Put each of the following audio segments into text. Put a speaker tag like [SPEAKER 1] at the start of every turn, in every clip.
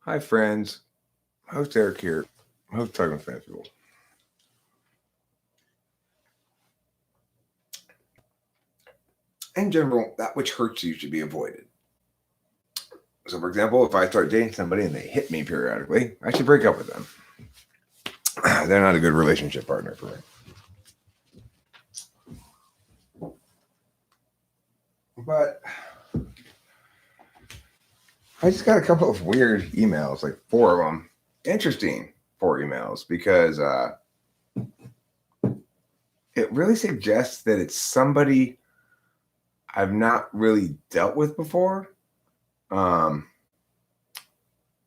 [SPEAKER 1] Hi, friends. Host Eric here. Host Talking Festival. In general, that which hurts you should be avoided. So, for example, if I start dating somebody and they hit me periodically, I should break up with them. They're not a good relationship partner for me. But I just got a couple of weird emails, like 4 of them. Interesting 4 emails because it really suggests that it's somebody I've not really dealt with before, or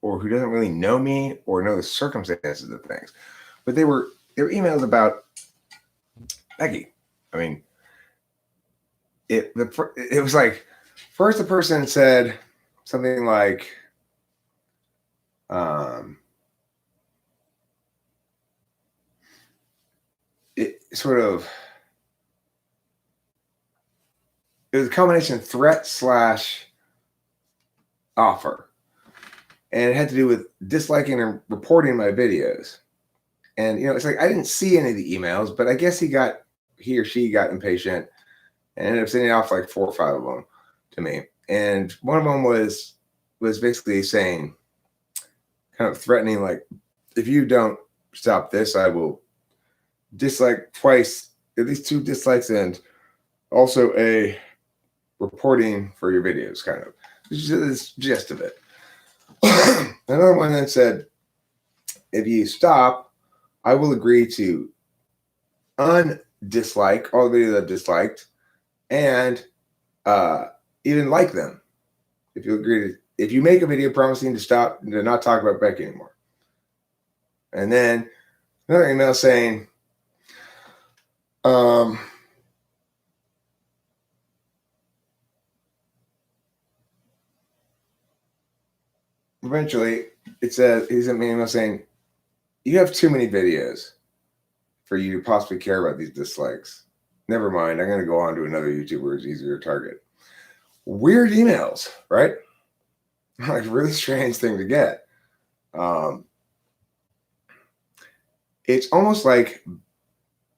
[SPEAKER 1] who doesn't really know me or know the circumstances of things. But they were emails about Becky. I mean, it was like, first the person said something like, it was a combination threat / offer. And it had to do with disliking and reporting my videos. And, it's like, I didn't see any of the emails, but I guess he or she got impatient and ended up sending off like 4 or 5 of them to me. And one of them was basically saying, kind of threatening, like, if you don't stop this, I will dislike twice, at least 2 dislikes, and also a reporting for your videos, kind of. This is the gist of it. Another one that said, if you stop, I will agree to undislike all the videos I've disliked and even like them. If you make a video promising to not talk about Becky anymore. And then another email saying, eventually it says, he sent me an email saying, you have too many videos for you to possibly care about these dislikes. Never mind, I'm going to go on to another YouTuber who's easier to target. Weird emails, right? Like, really strange thing to get. It's almost like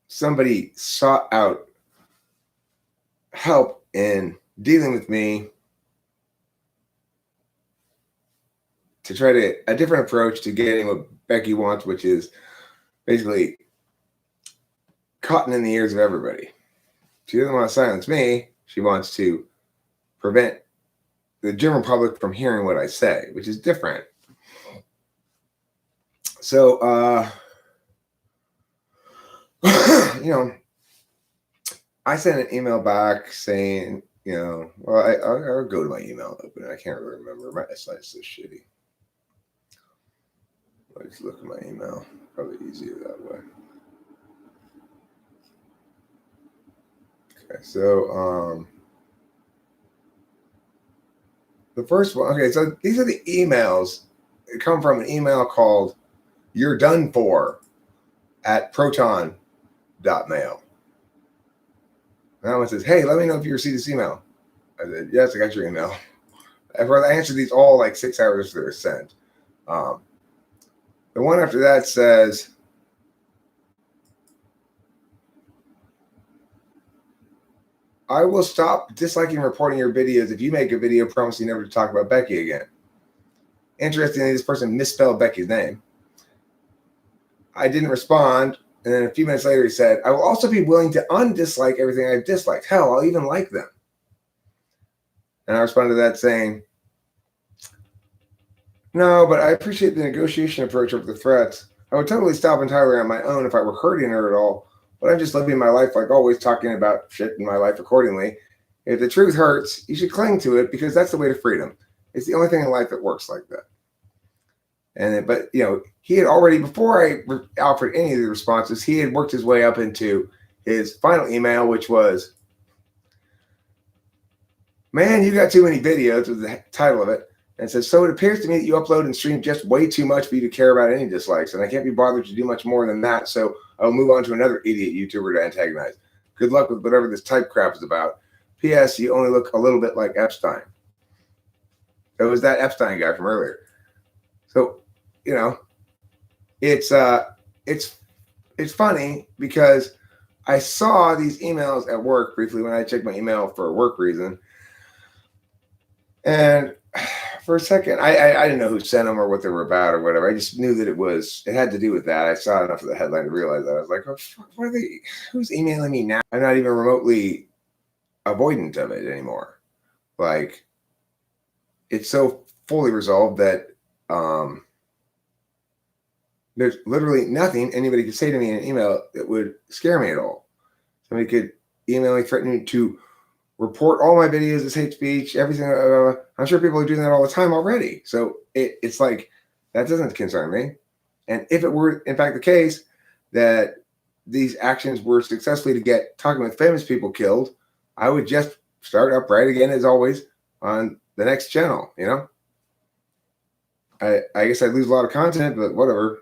[SPEAKER 1] somebody sought out help in dealing with me to try a different approach to getting what Becky wants, which is basically cotton in the ears of everybody. She doesn't want to silence me. She wants to prevent the general public from hearing what I say, which is different. So, I sent an email back saying, well, I'll go to my email and open it. I can't really remember. My site's so shitty. I'll just look at my email. Probably easier that way. Okay, so the first one. Okay, so these are the emails that come from an email called "You're Done For" at proton.mail. That one says, "Hey, let me know if you received this email." I said, "Yes, I got your email." I answered these all like 6 hours after they're sent. The one after that says, I will stop disliking and reporting your videos if you make a video promising never to talk about Becky again. Interestingly, this person misspelled Becky's name. I didn't respond, and then a few minutes later he said, I will also be willing to undislike everything I've disliked. Hell, I'll even like them. And I responded to that saying, no, but I appreciate the negotiation approach over the threats. I would totally stop entirely on my own if I were hurting her at all, but I'm just living my life like always, talking about shit in my life accordingly. If the truth hurts, you should cling to it because that's the way to freedom. It's the only thing in life that works like that. But he had already, before I offered any of the responses, he had worked his way up into his final email, which was, man, you got too many videos, was the title of it. And it says, so it appears to me that you upload and stream just way too much for you to care about any dislikes, and I can't be bothered to do much more than that, so I'll move on to another idiot YouTuber to antagonize. Good luck with whatever this type crap is about. P.S. You only look a little bit like Epstein. It was that Epstein guy from earlier. So, you know, it's funny because I saw these emails at work briefly when I checked my email for a work reason. And for a second, I didn't know who sent them or what they were about or whatever. I just knew that it had to do with that. I saw enough of the headline to realize that. I was like, oh, fuck, who's emailing me now? I'm not even remotely avoidant of it anymore. Like, it's so fully resolved that there's literally nothing anybody could say to me in an email that would scare me at all. Somebody could email me threatening to report all my videos as hate speech, everything. I'm sure people are doing that all the time already. So it's like, that doesn't concern me. And if it were, in fact, the case that these actions were successfully to get Talking with Famous People killed, I would just start up right again, as always, on the next channel, you know? I guess I'd lose a lot of content, but whatever.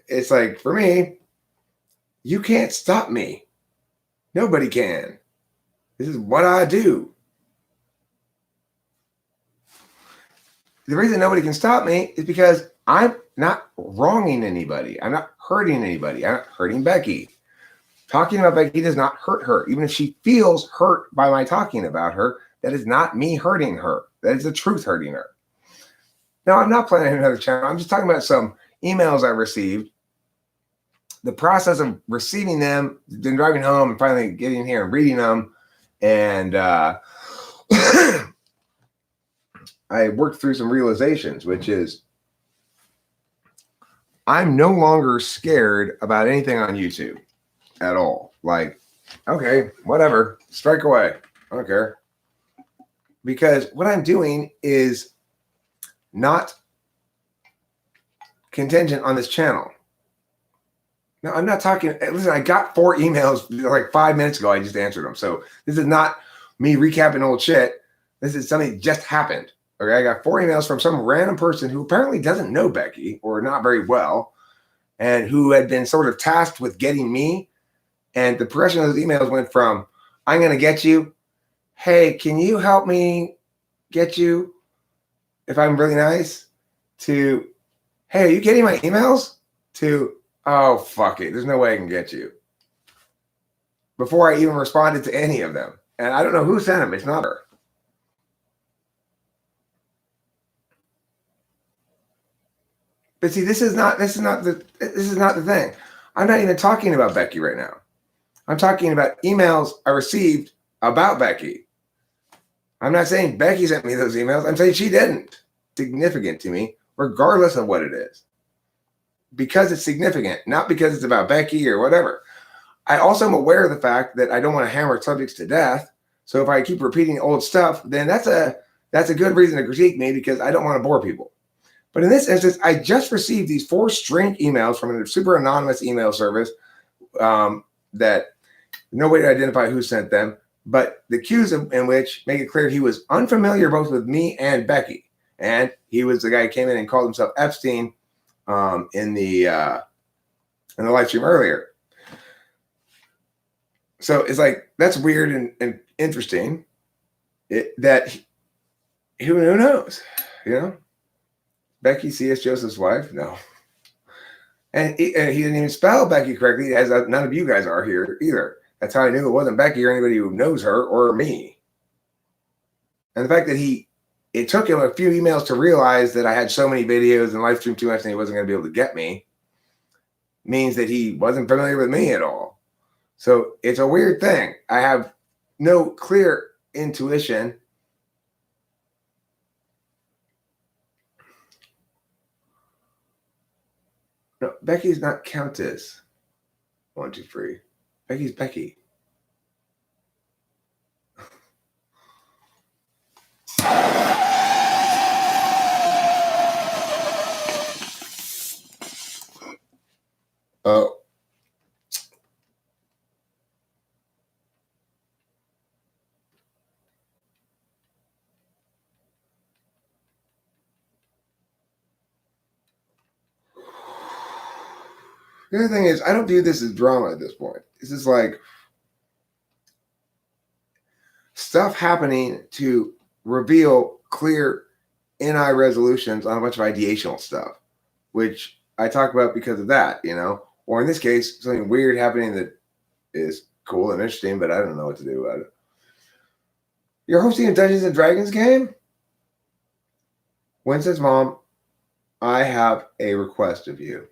[SPEAKER 1] It's like, for me, you can't stop me. Nobody can. This is what I do. The reason nobody can stop me is because I'm not wronging anybody. I'm not hurting anybody. I'm not hurting Becky. Talking about Becky does not hurt her. Even if she feels hurt by my talking about her, that is not me hurting her. That is the truth hurting her. Now, I'm not planning another channel. I'm just talking about some emails I received. The process of receiving them, then driving home and finally getting here and reading them. And I worked through some realizations, which is I'm no longer scared about anything on YouTube at all. Like, okay, whatever, strike away. I don't care. Because what I'm doing is not contingent on this channel. No, I'm not talking. Listen, I got 4 emails like 5 minutes ago. I just answered them. So this is not me recapping old shit. This is something that just happened. Okay, I got 4 emails from some random person who apparently doesn't know Becky or not very well, and who had been sort of tasked with getting me. And the progression of those emails went from, I'm going to get you. Hey, can you help me get you if I'm really nice? To, hey, are you getting my emails? To, oh, fuck it. There's no way I can get you. Before I even responded to any of them. And I don't know who sent them. It's not her. But see, this is not the thing. I'm not even talking about Becky right now. I'm talking about emails I received about Becky. I'm not saying Becky sent me those emails. I'm saying she didn't. Significant to me, regardless of what it is. Because it's significant, not because it's about Becky or whatever. I also am aware of the fact that I don't want to hammer subjects to death. So if I keep repeating old stuff, then that's a good reason to critique me, because I don't want to bore people. But in this instance, I just received these 4 strange emails from a super anonymous email service that no way to identify who sent them, but the cues in which make it clear he was unfamiliar both with me and Becky. And he was the guy who came in and called himself Epstein in the live stream earlier. So it's like, that's weird and interesting. Who knows, you know? Becky C.S. Joseph's wife? No. And he didn't even spell Becky correctly, as none of you guys are here either. That's how I knew it wasn't Becky or anybody who knows her or me. And the fact that it took him a few emails to realize that I had so many videos and live stream too much and he wasn't going to be able to get me, means that he wasn't familiar with me at all. So it's a weird thing. I have no clear intuition. No, Becky's not Countess. 1, 2, 3. Becky's Becky. Oh. The other thing is, I don't view this as drama at this point. This is like stuff happening to reveal clear NI resolutions on a bunch of ideational stuff, which I talk about because of that, or in this case, something weird happening that is cool and interesting, but I don't know what to do about it. You're hosting a Dungeons and Dragons game? Winston's mom, I have a request of you.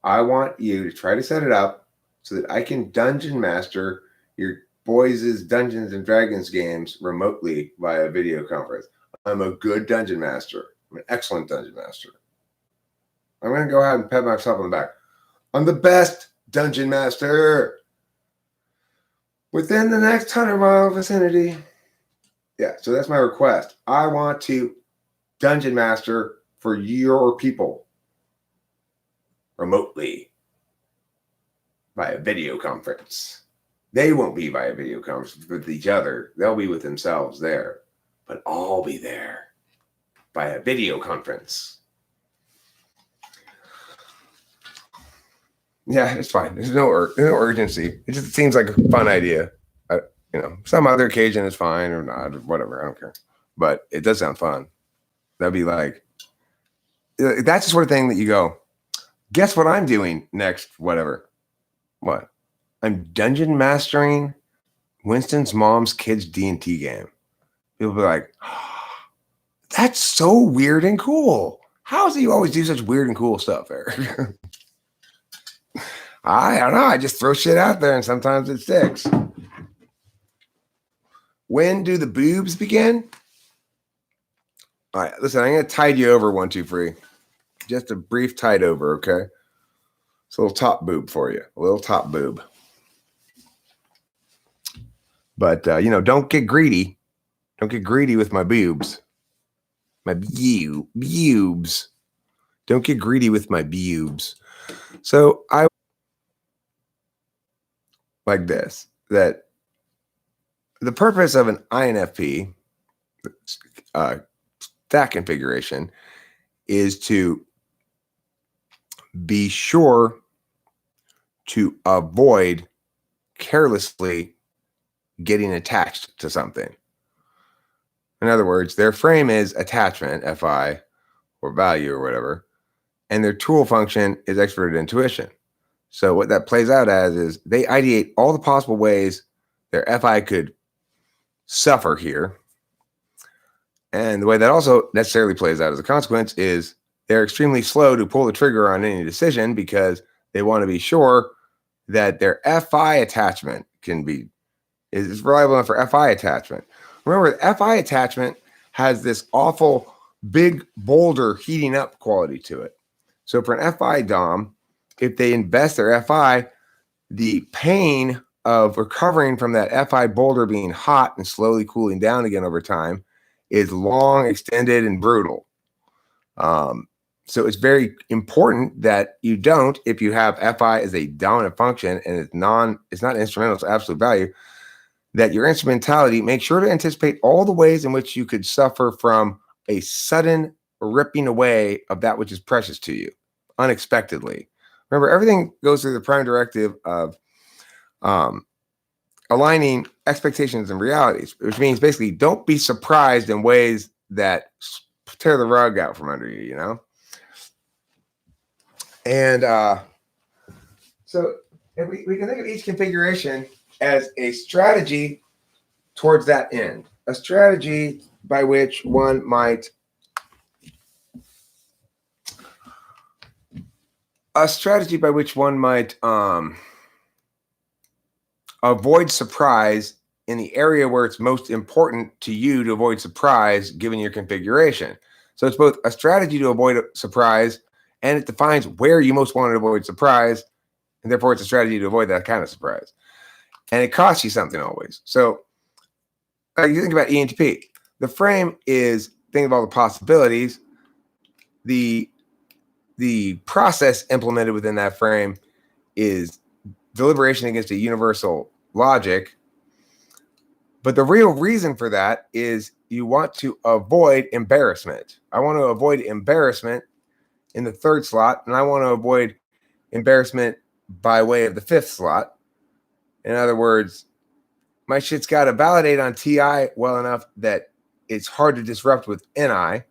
[SPEAKER 1] I want you to try to set it up so that I can dungeon master your boys' Dungeons and Dragons games remotely via video conference. I'm a good dungeon master. I'm an excellent dungeon master. I'm going to go ahead and pat myself on the back. I'm the best dungeon master within the next 100-mile vicinity. Yeah, so that's my request. I want to dungeon master for your people remotely via video conference. They won't be via video conference with each other. They'll be with themselves there, but I'll be there via video conference. Yeah, it's fine. There's no urgency. It just seems like a fun idea. Some other occasion is fine or not, or whatever. I don't care. But it does sound fun. That'd be like, that's the sort of thing that you go, guess what I'm doing next, whatever. What? I'm dungeon mastering Winston's mom's kids D&T game. People be like, oh, that's so weird and cool. How do you always do such weird and cool stuff, Eric? I don't know. I just throw shit out there and sometimes it sticks. When do the boobs begin? All right, listen, I'm going to tide you over 1, 2, 3. Just a brief tide over, okay? It's a little top boob for you. A little top boob. But, don't get greedy. Don't get greedy with my boobs. My boobs. Don't get greedy with my boobs. So I like this, that the purpose of an INFP stack configuration is to be sure to avoid carelessly getting attached to something. In other words, their frame is attachment, FI, or value or whatever, and their tool function is expert intuition. So what that plays out as is they ideate all the possible ways their FI could suffer here. And the way that also necessarily plays out as a consequence is they're extremely slow to pull the trigger on any decision because they want to be sure that their FI attachment is reliable enough for FI attachment. Remember, FI attachment has this awful big boulder heating up quality to it. So for an FI DOM, if they invest their FI, the pain of recovering from that FI boulder being hot and slowly cooling down again over time is long, extended, and brutal. So it's very important that you don't, if you have FI as a dominant function and it's not instrumental, it's absolute value, that your instrumentality, make sure to anticipate all the ways in which you could suffer from a sudden ripping away of that which is precious to you unexpectedly. Remember, everything goes through the prime directive of aligning expectations and realities, which means basically don't be surprised in ways that tear the rug out from under you, And so if we can think of each configuration as a strategy towards that end, a strategy by which one might avoid surprise in the area where it's most important to you to avoid surprise given your configuration. So it's both a strategy to avoid surprise, and it defines where you most want to avoid surprise, and therefore it's a strategy to avoid that kind of surprise. And it costs you something always. So you think about ENTP. The frame is think of all the possibilities. The process implemented within that frame is deliberation against a universal logic. But the real reason for that is you want to avoid embarrassment. I want to avoid embarrassment in the 3rd slot, and I want to avoid embarrassment by way of the 5th slot. In other words, my shit's got to validate on TI well enough that it's hard to disrupt with NI,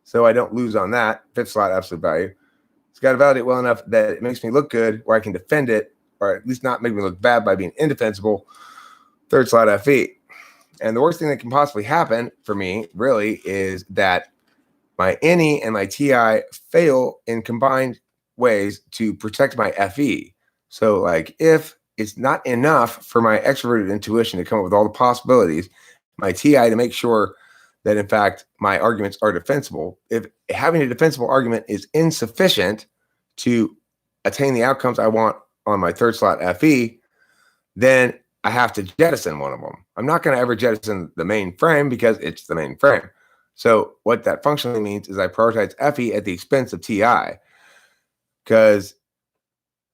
[SPEAKER 1] so I don't lose on that. Fifth slot, absolute value. It's got to validate well enough that it makes me look good, where I can defend it, or at least not make me look bad by being indefensible. Third slot, FE. And the worst thing that can possibly happen for me, really, is that my NE and my TI fail in combined ways to protect my FE. So, like, if it's not enough for my extroverted intuition to come up with all the possibilities, my TI to make sure that, in fact, my arguments are defensible. If having a defensible argument is insufficient to attain the outcomes I want on my third slot FE, then I have to jettison one of them. I'm not going to ever jettison the main frame because it's the main frame. So what that functionally means is I prioritize FE at the expense of TI, because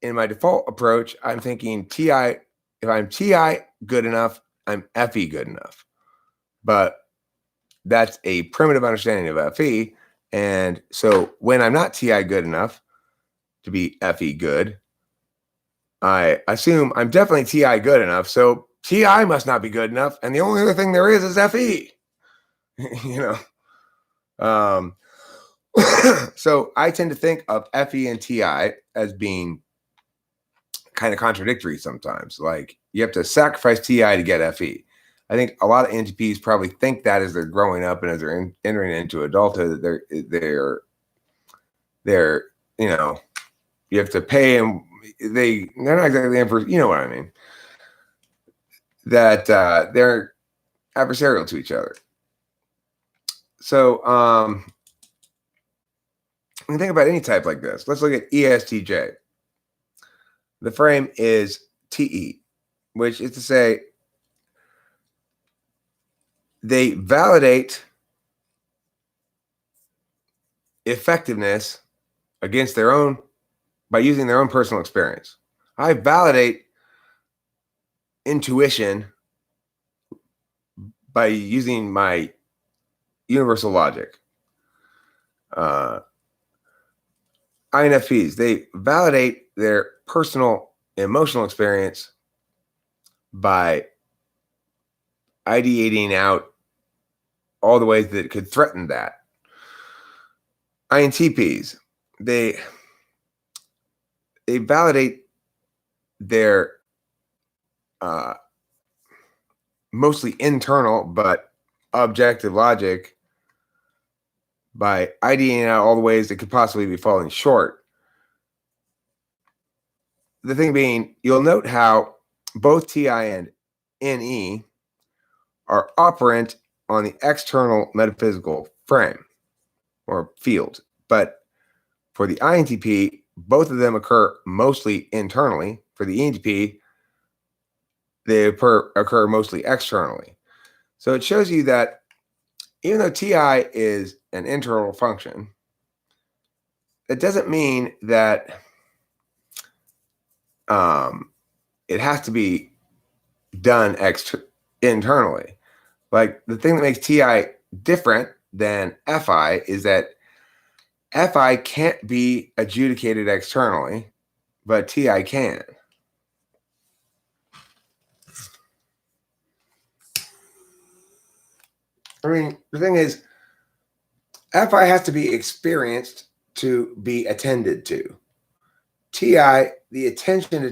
[SPEAKER 1] in my default approach, I'm thinking TI, if I'm TI good enough, I'm FE good enough. But that's a primitive understanding of FE. And so when I'm not TI good enough to be FE good, I assume I'm definitely TI good enough. So TI must not be good enough. And the only other thing there is FE, you know? So I tend to think of FE and TI as being kind of contradictory sometimes. Like, you have to sacrifice TI to get FE. I think a lot of NTPs probably think that as they're growing up and as they're entering into adulthood, that they're you know, you have to pay them. They're not exactly in for, you know what I mean, that they're adversarial to each other. So when you think about any type like this, let's look at ESTJ. The frame is TE, which is to say they validate effectiveness against their own, by using their own personal experience. I validate intuition by using my universal logic. INFPs, they validate their personal emotional experience by ideating out all the ways that it could threaten that. INTPs, they validate their mostly internal but objective logic by ideating out all the ways it could possibly be falling short. The thing being, you'll note how both TI and NE are operant on the external metaphysical frame or field. But for the INTP, both of them occur mostly internally. For the ENTP, they occur mostly externally. So it shows you that even though TI is an internal function, it doesn't mean that it has to be done internally. Like, the thing that makes TI different than FI is that FI can't be adjudicated externally, but TI can. I mean, the thing is, FI has to be experienced to be attended to. TI, the attention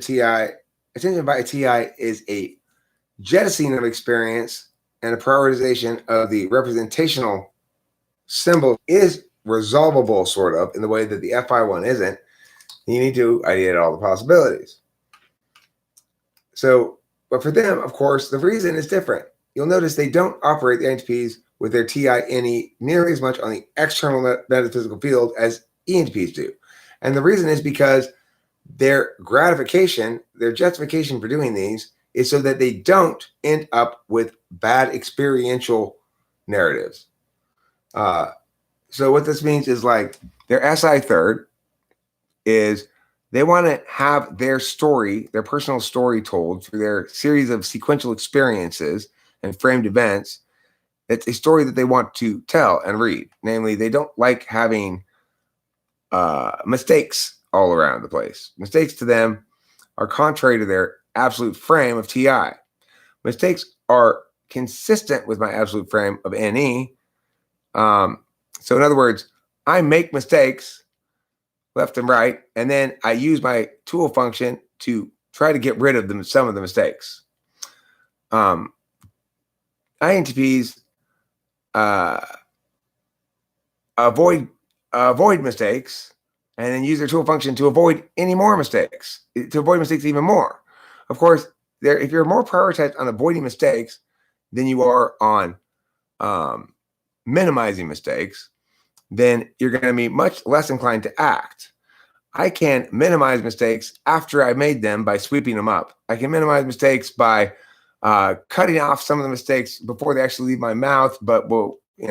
[SPEAKER 1] by TI is a jettisoning of experience and a prioritization of the representational symbol is resolvable, sort of, in the way that the FI one isn't. You need to ideate all the possibilities. So, but for them, of course, the reason is different. You'll notice they don't operate the INTPs with their TI-NE nearly as much on the external metaphysical field as ENTPs do. And the reason is because their gratification, their justification for doing these is so that they don't end up with bad experiential narratives. So what this means is, like, their SI third is they want to have their story, their personal story, told through their series of sequential experiences and framed events. It's a story that they want to tell and read. Namely, they don't like having mistakes all around the place. Mistakes to them are contrary to their absolute frame of TI. Mistakes are consistent with my absolute frame of NE. So in other words, I make mistakes left and right, and then I use my tool function to try to get rid of some of the mistakes. INTPs avoid mistakes, and then use their tool function to avoid any more mistakes, to avoid mistakes even more. Of course, if you're more prioritized on avoiding mistakes than you are on minimizing mistakes, then you're going to be much less inclined to act. I can minimize mistakes after I made them by sweeping them up. I can minimize mistakes by cutting off some of the mistakes before they actually leave my mouth. But in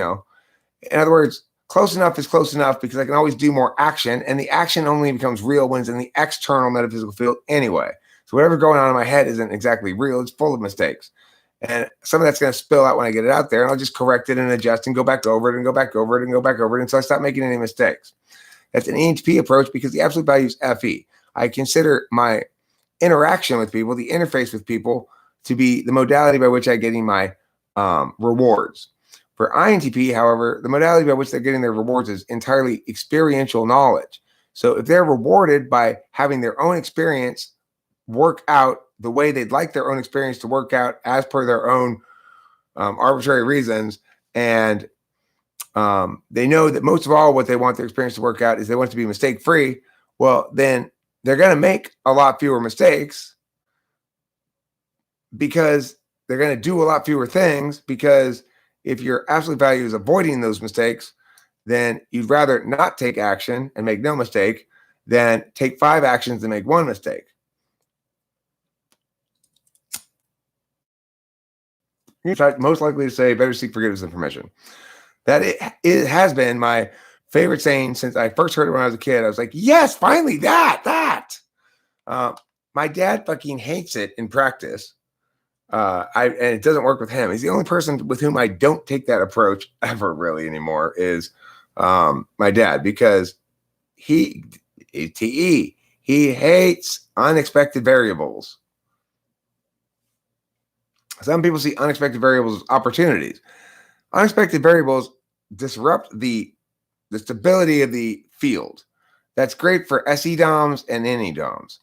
[SPEAKER 1] other words, close enough is close enough, because I can always do more action, and the action only becomes real when it's in the external metaphysical field anyway. So whatever's going on in my head isn't exactly real. It's full of mistakes. And some of that's going to spill out when I get it out there, and I'll just correct it and adjust and go back over it and go back over it and go back over it until I stop making any mistakes. That's an ENTP approach, because the absolute value is FE. I consider my interaction with people, the interface with people, to be the modality by which I'm getting my rewards. For INTP, however, the modality by which they're getting their rewards is entirely experiential knowledge. So if they're rewarded by having their own experience work out the way they'd like their own experience to work out as per their own arbitrary reasons, and they know that most of all what they want their experience to work out is they want it to be mistake-free, well, then they're going to make a lot fewer mistakes, because they're going to do a lot fewer things, because if your absolute value is avoiding those mistakes, then you'd rather not take action and make no mistake than take 5 actions and make 1 mistake. Most likely to say, better seek forgiveness than permission. That it has been my favorite saying since I first heard it when I was a kid. I was like, yes, finally, that. My dad fucking hates it in practice. And it doesn't work with him. He's the only person with whom I don't take that approach ever really anymore is my dad, because he hates unexpected variables. Some people see unexpected variables as opportunities. Unexpected variables disrupt the stability of the field. That's great for SE DOMs and NE DOMs.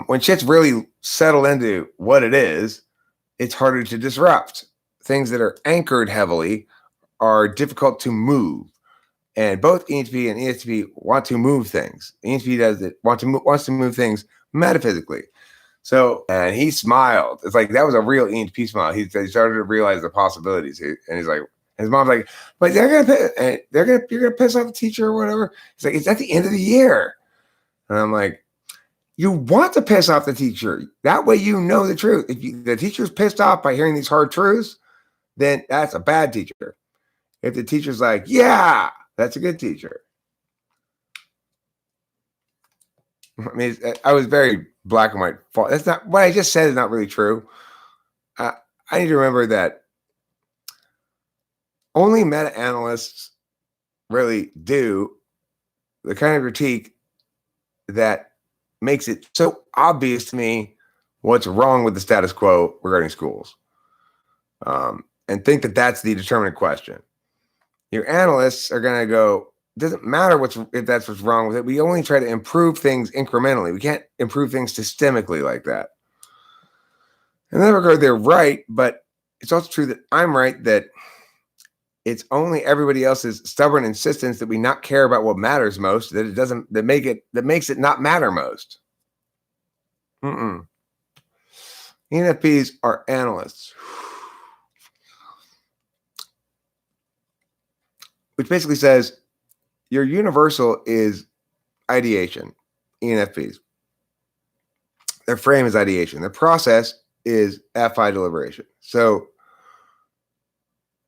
[SPEAKER 1] When shit's really settled into what it is, it's harder to disrupt. Things that are anchored heavily are difficult to move. And both ENTP and ESTP want to move things. ENTP wants to move things metaphysically. So, and he smiled. It's like, that was a real ENTP smile. He started to realize the possibilities. And he's like, his mom's like, but you're gonna piss off the teacher or whatever. He's like, it's at the end of the year. And I'm like, you want to piss off the teacher. That way you know the truth. If the teacher's pissed off by hearing these hard truths, then that's a bad teacher. If the teacher's like, yeah, that's a good teacher. I mean, I was very black and white. That's not what I just said is not really true. I need to remember that only meta-analysts really do the kind of critique that makes it so obvious to me what's wrong with the status quo regarding schools, and think that that's the determinant question. Your analysts are going to go, it doesn't matter if that's what's wrong with it. We only try to improve things incrementally. We can't improve things systemically like that. In that regard, they're right, but it's also true that I'm right, that it's only everybody else's stubborn insistence that we not care about what matters most that makes it not matter most. ENFPs are analysts, which basically says your universal is ideation. ENFPs, their frame is ideation. Their process is FI deliberation. So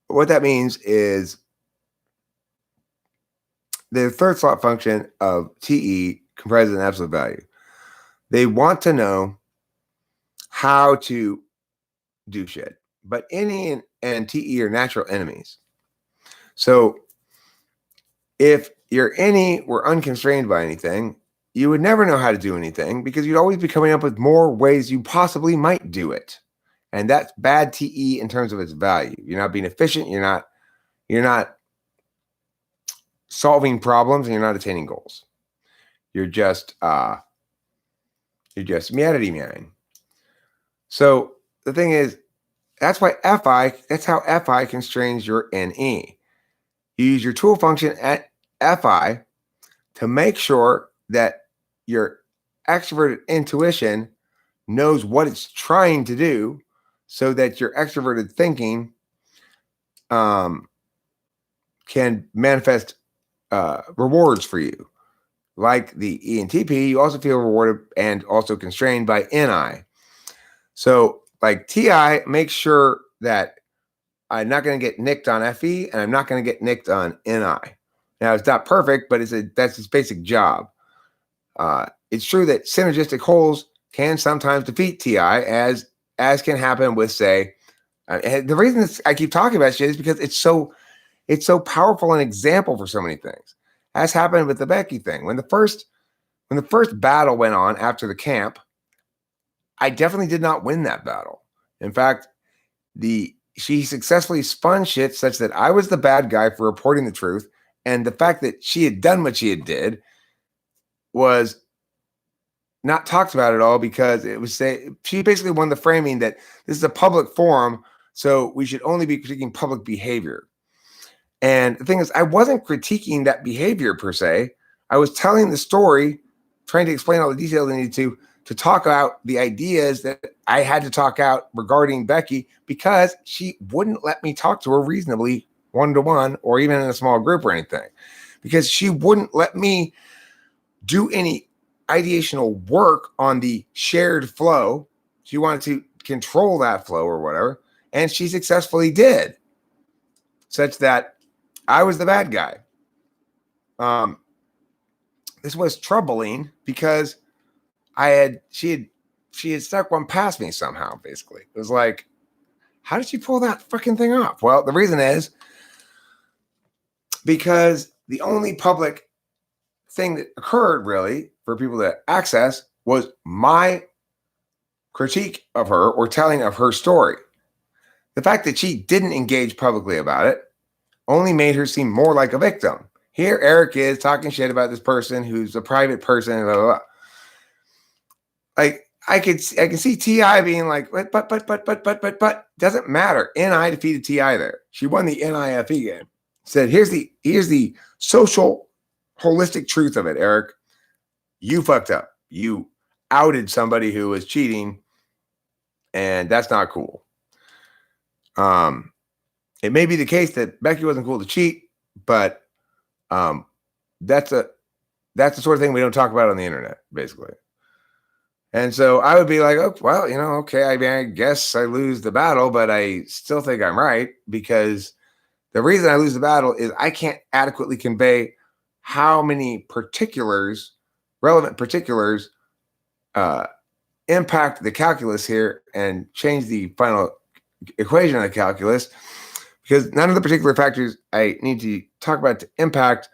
[SPEAKER 1] what that means is the third slot function of TE comprises an absolute value. They want to know how to do shit, but NE and TE are natural enemies. So if your NE were unconstrained by anything, you would never know how to do anything, because you'd always be coming up with more ways you possibly might do it. And that's bad TE in terms of its value. You're not being efficient. You're not solving problems, and you're not attaining goals. You're just meowity meowing. So the thing is, that's how FI constrains your NE. You use your tool function at FI to make sure that your extroverted intuition knows what it's trying to do, so that your extroverted thinking can manifest rewards for you. Like the ENTP, you also feel rewarded and also constrained by NI. So like TI, make sure that I'm not going to get nicked on FE, and I'm not going to get nicked on NI. Now, it's not perfect, but that's its basic job. It's true that synergistic wholes can sometimes defeat TI, as can happen with, say, the reason I keep talking about shit is because it's so powerful an example for so many things. As happened with the Becky thing. When the first battle went on after the camp, I definitely did not win that battle. In fact, she successfully spun shit such that I was the bad guy for reporting the truth, and the fact that she had done what she had did was not talked about at all, because she basically won the framing that this is a public forum, so we should only be critiquing public behavior. And the thing is, I wasn't critiquing that behavior per se. I was telling the story, trying to explain all the details I needed to talk out the ideas that I had to talk out regarding Becky, because she wouldn't let me talk to her reasonably one-to-one or even in a small group or anything, because she wouldn't let me do any ideational work on the shared flow. She wanted to control that flow or whatever, and she successfully did, such that I was the bad guy. This was troubling because she had stuck one past me somehow, basically. It was like, how did she pull that freaking thing off? Well, the reason is because the only public thing that occurred really for people to access was my critique of her or telling of her story. The fact that she didn't engage publicly about it only made her seem more like a victim. Here Eric is talking shit about this person who's a private person, blah, blah, blah. Like, I can see TI being like, but doesn't matter. NI defeated TI there. She won the NIFE game. Said, here's the social holistic truth of it, Eric. You fucked up. You outed somebody who was cheating, and that's not cool. It may be the case that Becky wasn't cool to cheat, but that's the sort of thing we don't talk about on the internet, basically. And so I would be like, oh, well, okay, I mean, I guess I lose the battle, but I still think I'm right, because the reason I lose the battle is I can't adequately convey how many relevant particulars, impact the calculus here and change the final equation of the calculus, because none of the particular factors I need to talk about to impact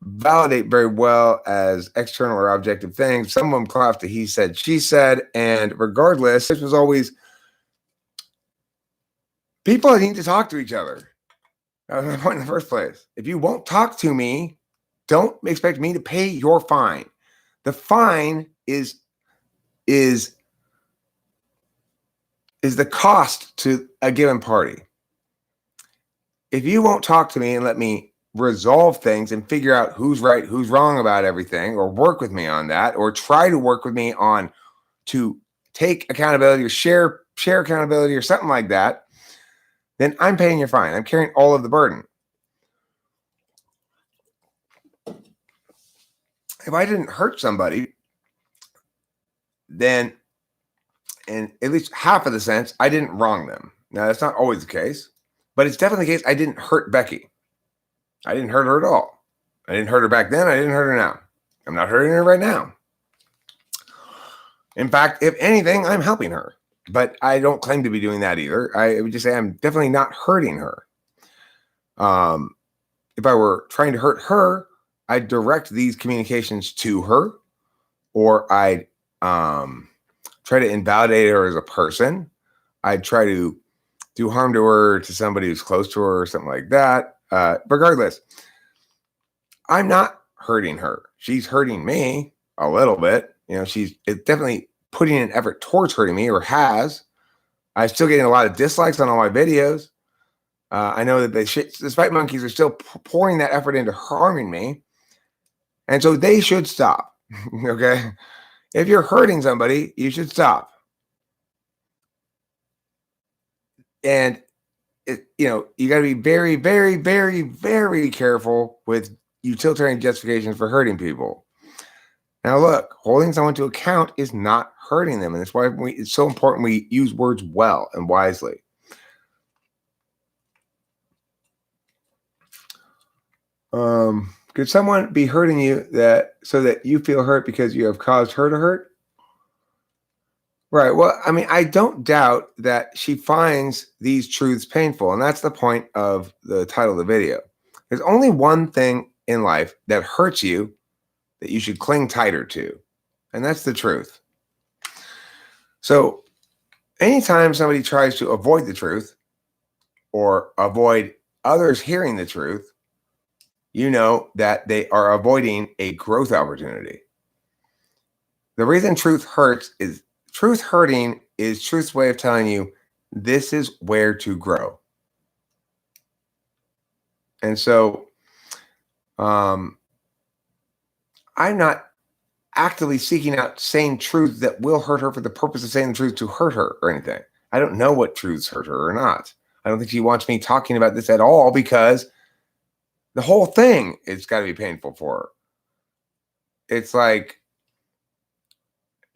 [SPEAKER 1] validate very well as external or objective things. Some of them clap to he said, she said, and regardless, this was always people need to talk to each other. That was my point in the first place. If you won't talk to me, don't expect me to pay your fine. The fine is the cost to a given party. If you won't talk to me and let me resolve things and figure out who's right, who's wrong about everything, or work with me on that, or try to work with me on to take accountability or share accountability or something like that, then I'm paying your fine. I'm carrying all of the burden. If I didn't hurt somebody, then in at least half of the sense, I didn't wrong them. Now, that's not always the case, but it's definitely the case I didn't hurt Becky. I didn't hurt her at all. I didn't hurt her back then. I didn't hurt her now. I'm not hurting her right now. In fact, if anything, I'm helping her. But I don't claim to be doing that either. I would just say I'm definitely not hurting her. If I were trying to hurt her, I'd direct these communications to her, or I'd try to invalidate her as a person. I'd try to do harm to her, to somebody who's close to her or something like that. Regardless, I'm not hurting her. She's hurting me a little bit. She's definitely putting an effort towards hurting me, or has. I'm still getting a lot of dislikes on all my videos. I know that the spite monkeys are still pouring that effort into harming me. And so they should stop. Okay? If you're hurting somebody, you should stop. And you got to be very, very, very, very careful with utilitarian justifications for hurting people. Now, look, holding someone to account is not hurting them. And that's why it's so important we use words well and wisely. Could someone be hurting you so that you feel hurt because you have caused her to hurt? Right. Well, I mean, I don't doubt that she finds these truths painful. And that's the point of the title of the video. There's only one thing in life that hurts you that you should cling tighter to. And that's the truth. So anytime somebody tries to avoid the truth or avoid others hearing the truth, you know that they are avoiding a growth opportunity. The reason truth hurts is truth hurting is truth's way of telling you this is where to grow. And so I'm not actively seeking out saying truths that will hurt her for the purpose of saying the truth to hurt her or anything. I don't know what truths hurt her or not. I don't think she wants me talking about this at all, because the whole thing, it's got to be painful for her. It's like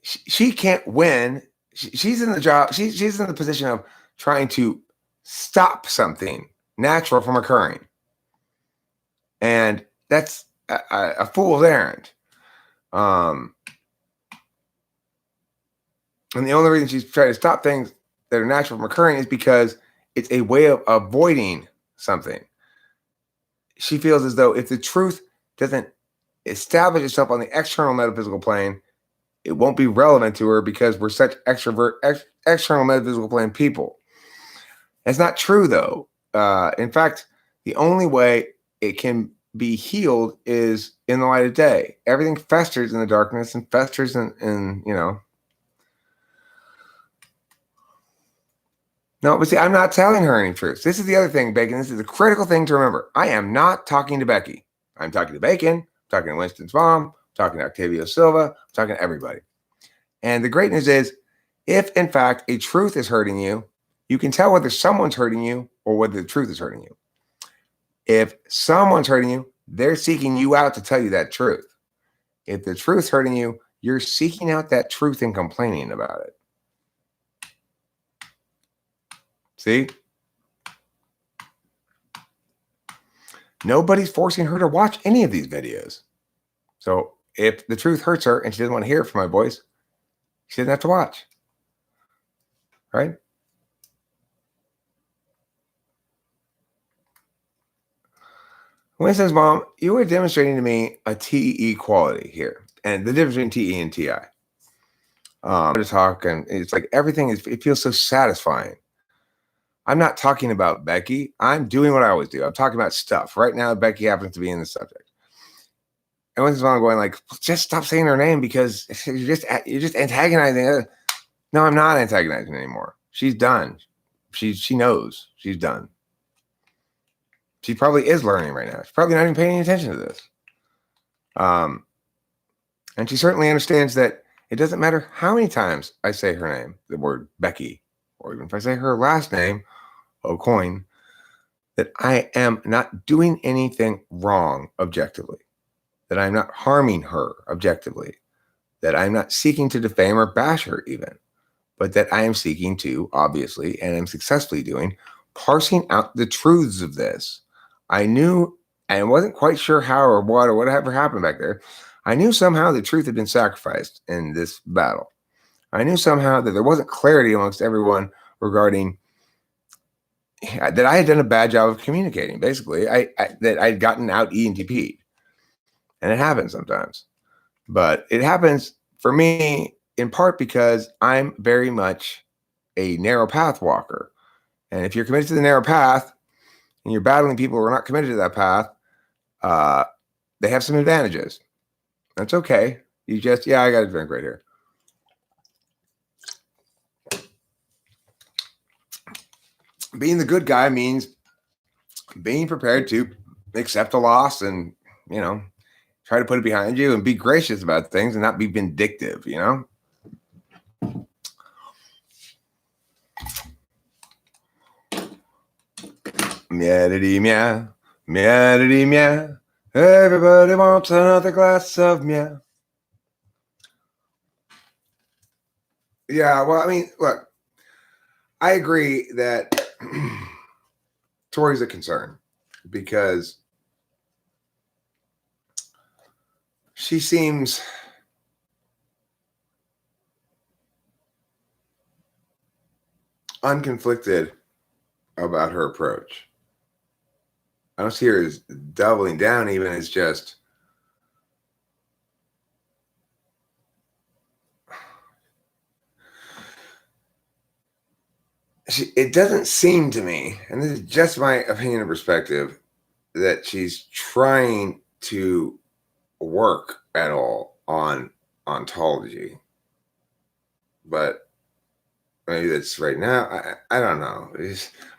[SPEAKER 1] she can't win. She's in the job. She's in the position of trying to stop something natural from occurring. And that's a fool's errand. And the only reason she's trying to stop things that are natural from occurring is because it's a way of avoiding something. She feels as though if the truth doesn't establish itself on the external metaphysical plane, it won't be relevant to her because we're such external metaphysical plane people. That's not true, though. In fact, the only way it can be healed is in the light of day. Everything festers in the darkness and festers in No, but see, I'm not telling her any truths. This is the other thing, Bacon. This is a critical thing to remember. I am not talking to Becky. I'm talking to Bacon. I'm talking to Winston's mom. I'm talking to Octavio Silva. I'm talking to everybody. And the great news is, if in fact a truth is hurting you, you can tell whether someone's hurting you or whether the truth is hurting you. If someone's hurting you, they're seeking you out to tell you that truth. If the truth's hurting you, you're seeking out that truth and complaining about it. See? Nobody's forcing her to watch any of these videos. So if the truth hurts her and she doesn't want to hear it from my voice, she doesn't have to watch. Right? Winston's mom, you were demonstrating to me a TE quality here, and the difference between TE and TI. To talk, and it's like everything it feels so satisfying. I'm not talking about Becky. I'm doing what I always do. I'm talking about stuff. Right now, Becky happens to be in the subject. And Winston's mom going like, just stop saying her name because you're just antagonizing her. No, I'm not antagonizing anymore. She's done. She knows she's done. She probably is learning right now. She's probably not even paying any attention to this. And she certainly understands that it doesn't matter how many times I say her name, the word Becky, or even if I say her last name, O'Coin, that I am not doing anything wrong objectively, that I'm not harming her objectively, that I'm not seeking to defame or bash her even, but that I am seeking to, obviously, and I'm successfully doing, parsing out the truths of this. I knew, and wasn't quite sure how or what or whatever happened back there. I knew somehow the truth had been sacrificed in this battle. I knew somehow that there wasn't clarity amongst everyone regarding that I had done a bad job of communicating, basically. That I'd gotten out ENTP'd. And it happens sometimes. But it happens for me in part because I'm very much a narrow path walker. And if you're committed to the narrow path and you're battling people who are not committed to that path, they have some advantages. That's okay. You just, I got a drink right here. Being the good guy means being prepared to accept a loss and, try to put it behind you and be gracious about things and not be vindictive, Meow-diddy meow, meow-diddy meow. Everybody wants another glass of meow. Yeah, well, I mean, look, I agree that Tori's a concern because she seems unconflicted about her approach. I don't see her as doubling down, even as just it doesn't seem to me, and this is just my opinion and perspective, that she's trying to work at all on ontology. But maybe that's right now. I don't know.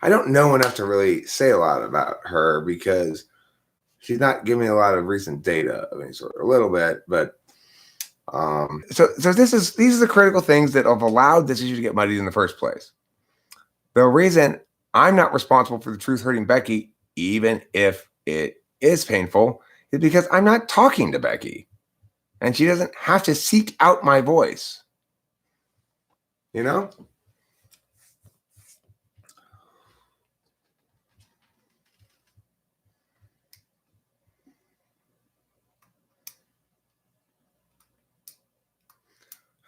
[SPEAKER 1] I don't know enough to really say a lot about her because she's not giving me a lot of recent data of any sort. A little bit, but so these are the critical things that have allowed this issue to get muddied in the first place. The reason I'm not responsible for the truth hurting Becky, even if it is painful, is because I'm not talking to Becky, and she doesn't have to seek out my voice.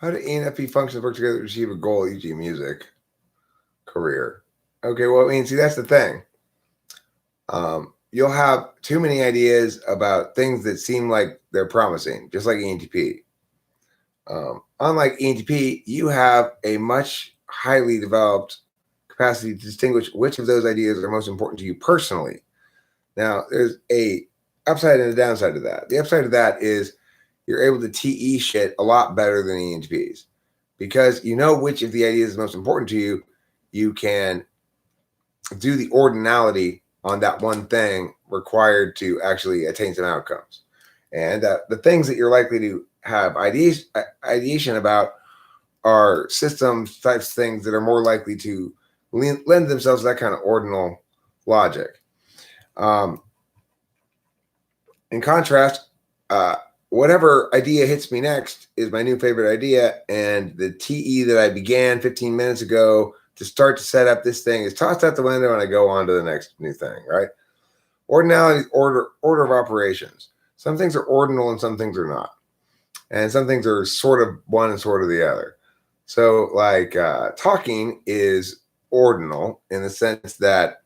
[SPEAKER 1] How do ENFP functions work together to achieve a goal, e.g. music career? Okay, well, I mean, see, that's the thing. You'll have too many ideas about things that seem like they're promising, just like ENTP. Unlike ENTP, you have a much highly developed capacity to distinguish which of those ideas are most important to you personally. Now, there's a upside and a downside to that. The upside of that is you're able to TE shit a lot better than ENTPs because you know which of the ideas is most important to you. You can do the ordinality on that one thing required to actually attain some outcomes. And the things that you're likely to have ideation about are systems types things that are more likely to lend themselves to that kind of ordinal logic. In contrast, whatever idea hits me next is my new favorite idea, and the TE that I began 15 minutes ago to start to set up this thing is tossed out the window and I go on to the next new thing, right? Ordinality, order of operations. Some things are ordinal and some things are not. And some things are sort of one and sort of the other. So like talking is ordinal in the sense that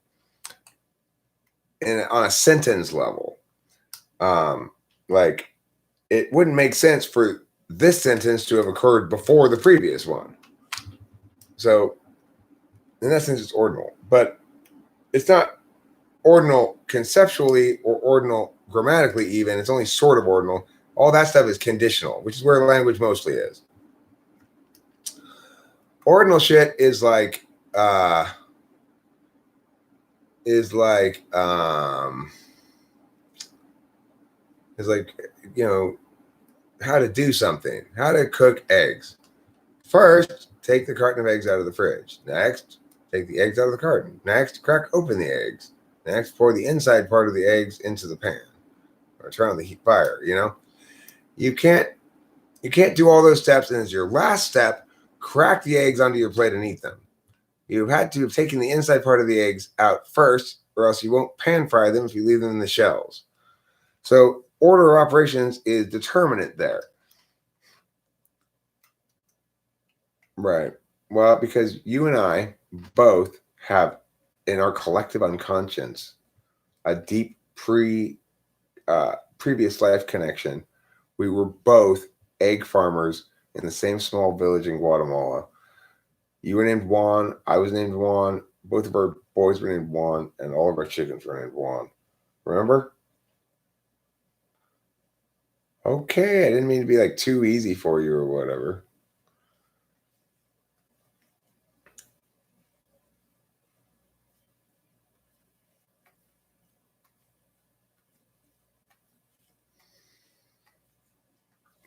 [SPEAKER 1] on a sentence level, like it wouldn't make sense for this sentence to have occurred before the previous one. So in that sense, it's ordinal, but it's not ordinal conceptually or ordinal grammatically even. It's only sort of ordinal. All that stuff is conditional, which is where language mostly is. Ordinal shit is like how to do something, how to cook eggs. First, take the carton of eggs out of the fridge. Next, take the eggs out of the carton. Next, crack open the eggs. Next, pour the inside part of the eggs into the pan or turn on the fire. You can't do all those steps, and as your last step, crack the eggs onto your plate and eat them. You had to have taken the inside part of the eggs out first, or else you won't pan fry them if you leave them in the shells. So order of operations is determinate there. Right. Well, because you and I both have in our collective unconscious a deep previous life connection. We were both egg farmers in the same small village in Guatemala. You were named Juan. I was named Juan. Both of our boys were named Juan, and all of our chickens were named Juan. Remember? Okay, I didn't mean to be like too easy for you or whatever.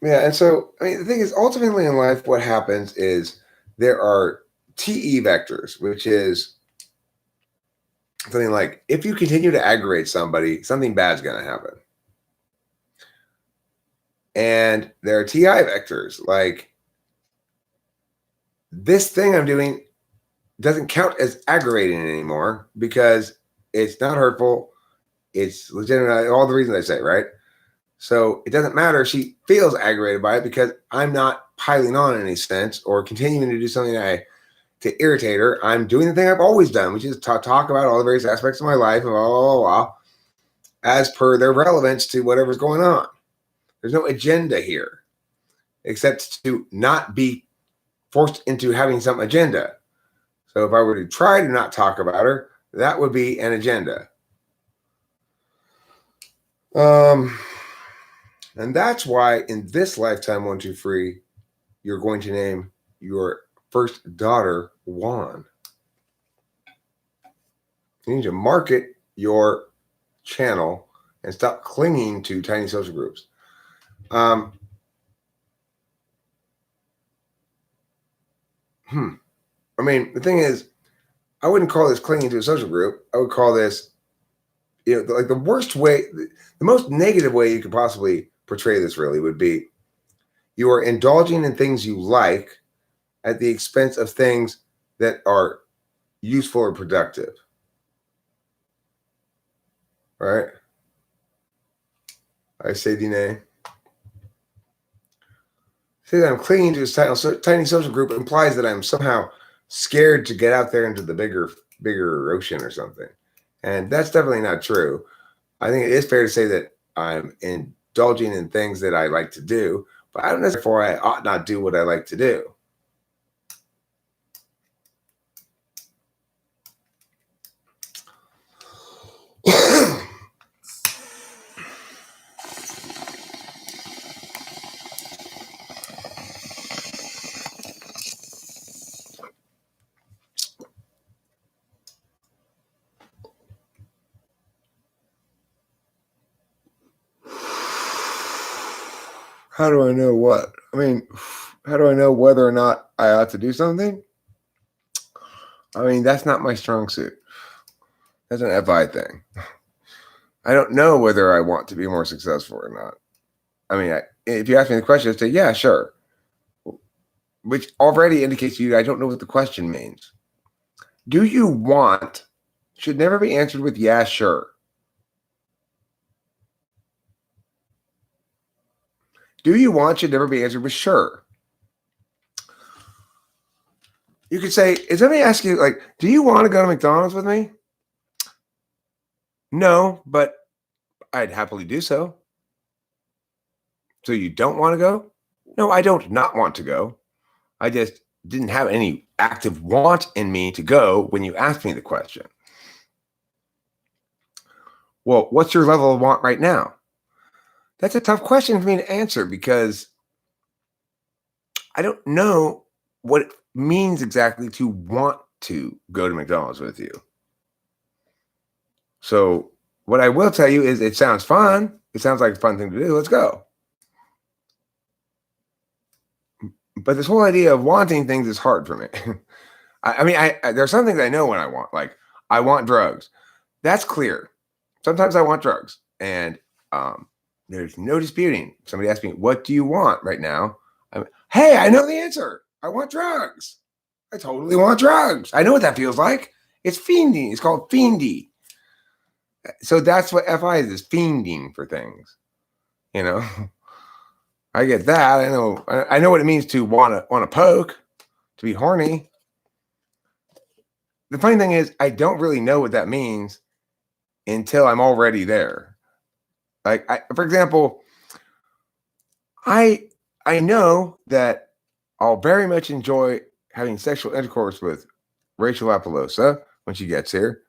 [SPEAKER 1] Yeah, and so I mean the thing is ultimately in life what happens is there are TE vectors, which is something like if you continue to aggravate somebody, something bad's gonna happen. And there are TI vectors, like this thing I'm doing doesn't count as aggravating anymore because it's not hurtful, it's legitimate, all the reasons I say, right? So it doesn't matter. She feels aggravated by it because I'm not piling on in any sense or continuing to do something to irritate her. I'm doing the thing I've always done, which is talk about all the various aspects of my life and blah, blah, blah, blah, as per their relevance to whatever's going on. There's no agenda here except to not be forced into having some agenda. So if I were to try to not talk about her, that would be an agenda. And that's why in this lifetime, 123, you're going to name your first daughter Juan. You need to market your channel and stop clinging to tiny social groups. I mean, the thing is, I wouldn't call this clinging to a social group. I would call this, like the worst way, the most negative way you could possibly portray this really would be you are indulging in things you like at the expense of things that are useful or productive. Right? I say Dine. Say that I'm clinging to a tiny social group implies that I'm somehow scared to get out there into the bigger ocean or something. And that's definitely not true. I think it is fair to say that I'm indulging in things that I like to do, but I don't necessarily I ought not do what I like to do. How do I know what? I mean, how do I know whether or not I ought to do something? I mean, that's not my strong suit. That's an FI thing. I don't know whether I want to be more successful or not. I mean, if you ask me the question, I'd say, yeah, sure. Which already indicates to you I don't know what the question means. Do you want should never be answered with yeah, sure. Do you want should never be answered with sure. You could say, is somebody asking you, like, do you want to go to McDonald's with me? No, but I'd happily do so. So you don't want to go? No, I don't not want to go. I just didn't have any active want in me to go when you asked me the question. Well, what's your level of want right now? That's a tough question for me to answer because I don't know what it means exactly to want to go to McDonald's with you. So what I will tell you is it sounds fun. It sounds like a fun thing to do. Let's go. But this whole idea of wanting things is hard for me. I mean, there's some things I know when I want. Like, I want drugs. That's clear. Sometimes I want drugs. And there's no disputing. Somebody asks me, what do you want right now? Hey, I know the answer. I want drugs. I totally want drugs. I know what that feels like. It's fiending. It's called fiendy. So that's what FI is fiending for things. You know, I get that. I know what it means to want to poke, to be horny. The funny thing is, I don't really know what that means until I'm already there. Like, for example, I know that I'll very much enjoy having sexual intercourse with Rachel Apollosa when she gets here.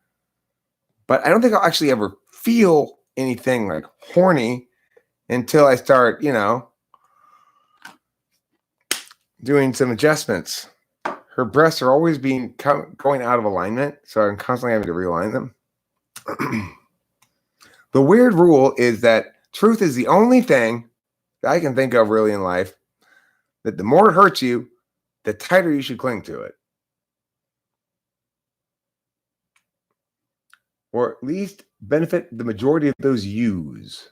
[SPEAKER 1] But I don't think I'll actually ever feel anything like horny until I start, doing some adjustments. Her breasts are always going out of alignment, so I'm constantly having to realign them. The weird rule is that truth is the only thing that I can think of really in life that the more it hurts you, the tighter you should cling to it. Or at least benefit the majority of those yous.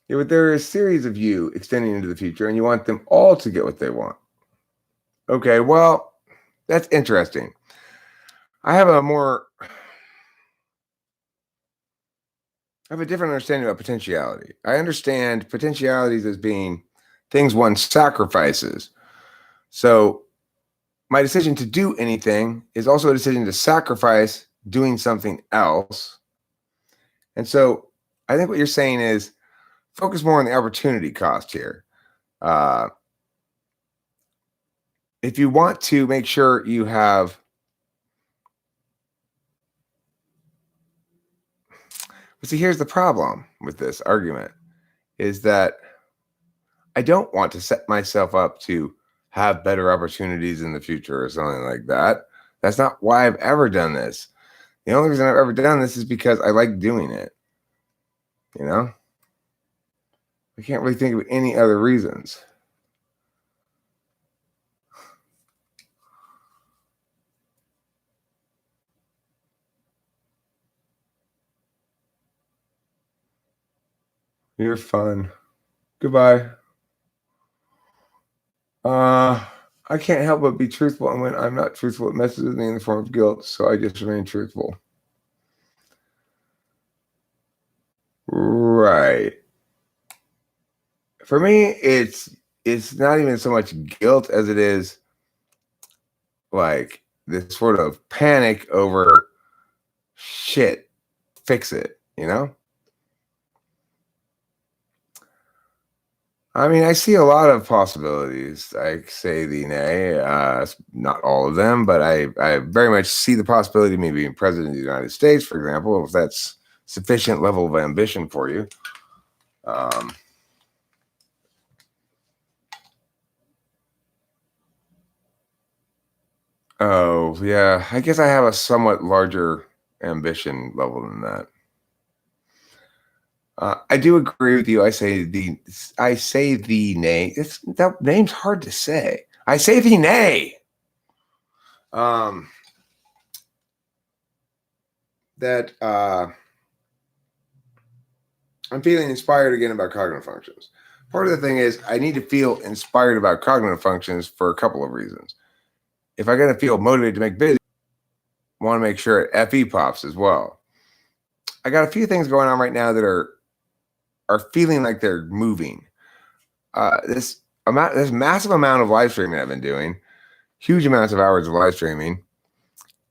[SPEAKER 1] Yeah, but there are a series of you extending into the future, and you want them all to get what they want. Okay, well, that's interesting. I have a different understanding about potentiality. I understand potentialities as being things one sacrifices. So my decision to do anything is also a decision to sacrifice doing something else. And so I think what you're saying is focus more on the opportunity cost here. If you want to make sure you have, see, here's the problem with this argument is that I don't want to set myself up to have better opportunities in the future or something like that. That's not why I've ever done this. The only reason I've ever done this is because I like doing it. I can't really think of any other reasons. You're fun. Goodbye. I can't help but be truthful, and when I'm not truthful, it messes with me in the form of guilt, so I just remain truthful. Right. For me, it's not even so much guilt as it is like this sort of panic over shit, fix it, I mean, I see a lot of possibilities. I say the nay, not all of them, but I very much see the possibility of me being president of the United States, for example, if that's sufficient level of ambition for you. Oh, yeah. I guess I have a somewhat larger ambition level than that. I do agree with you. I say the nay. That name's hard to say. I say the nay. That I'm feeling inspired again about cognitive functions. Part of the thing is I need to feel inspired about cognitive functions for a couple of reasons. If I'm going to feel motivated to make videos, I want to make sure FE pops as well. I got a few things going on right now that are feeling like they're moving. This massive amount of live streaming I've been doing, huge amounts of hours of live streaming,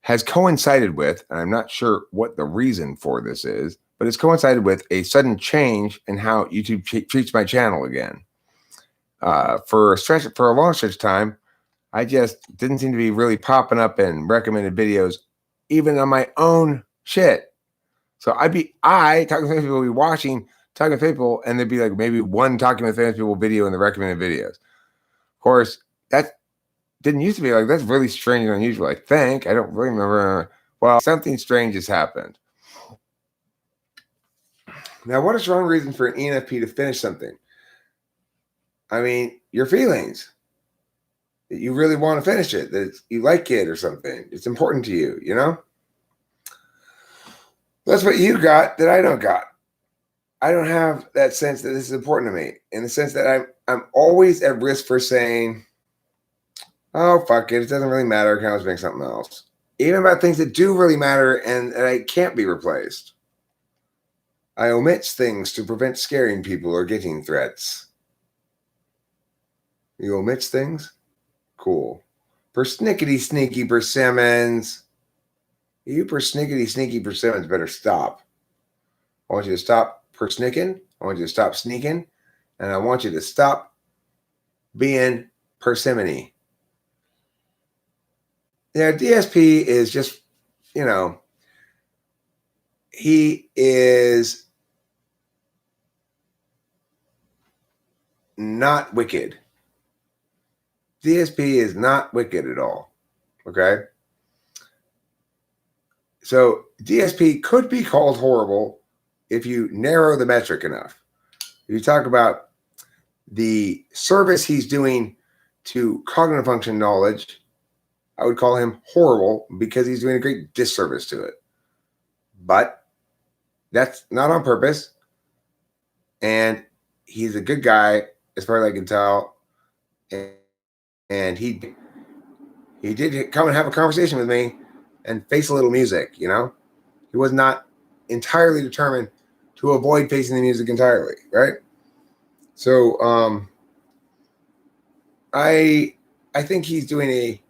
[SPEAKER 1] has coincided with, and I'm not sure what the reason for this is, but it's coincided with a sudden change in how YouTube treats my channel again. For a long stretch of time, I just didn't seem to be really popping up in recommended videos, even on my own shit. So Talking Famous People, would be watching Talking Famous People, and there'd be like maybe one Talking Famous People video in the recommended videos. Of course, that didn't used to be like, that's really strange and unusual, I think. I don't really remember. Well, something strange has happened. Now, what is the wrong reason for an ENFP to finish something? I mean, your feelings. That you really want to finish it, that you like it or something. It's important to you, That's what you got that I don't got. I don't have that sense that this is important to me, in the sense that I'm always at risk for saying, oh, fuck it, it doesn't really matter, I can always make something else. Even about things that do really matter and I can't be replaced. I omit things to prevent scaring people or getting threats. You omit things? Cool. Persnickety sneaky persimmons. You persnickety sneaky persimmons better stop. I want you to stop persnicking I want you to stop sneaking, and I want you to stop being parsimony. Yeah, DSP is just, he is not wicked. DSP is not wicked at all. Okay? So DSP could be called horrible if you narrow the metric enough. If you talk about the service he's doing to cognitive function knowledge, I would call him horrible because he's doing a great disservice to it. But that's not on purpose. And he's a good guy, as far as I can tell. And he did come and have a conversation with me and face a little music, He was not entirely determined to avoid facing the music entirely, right? So I think he's doing a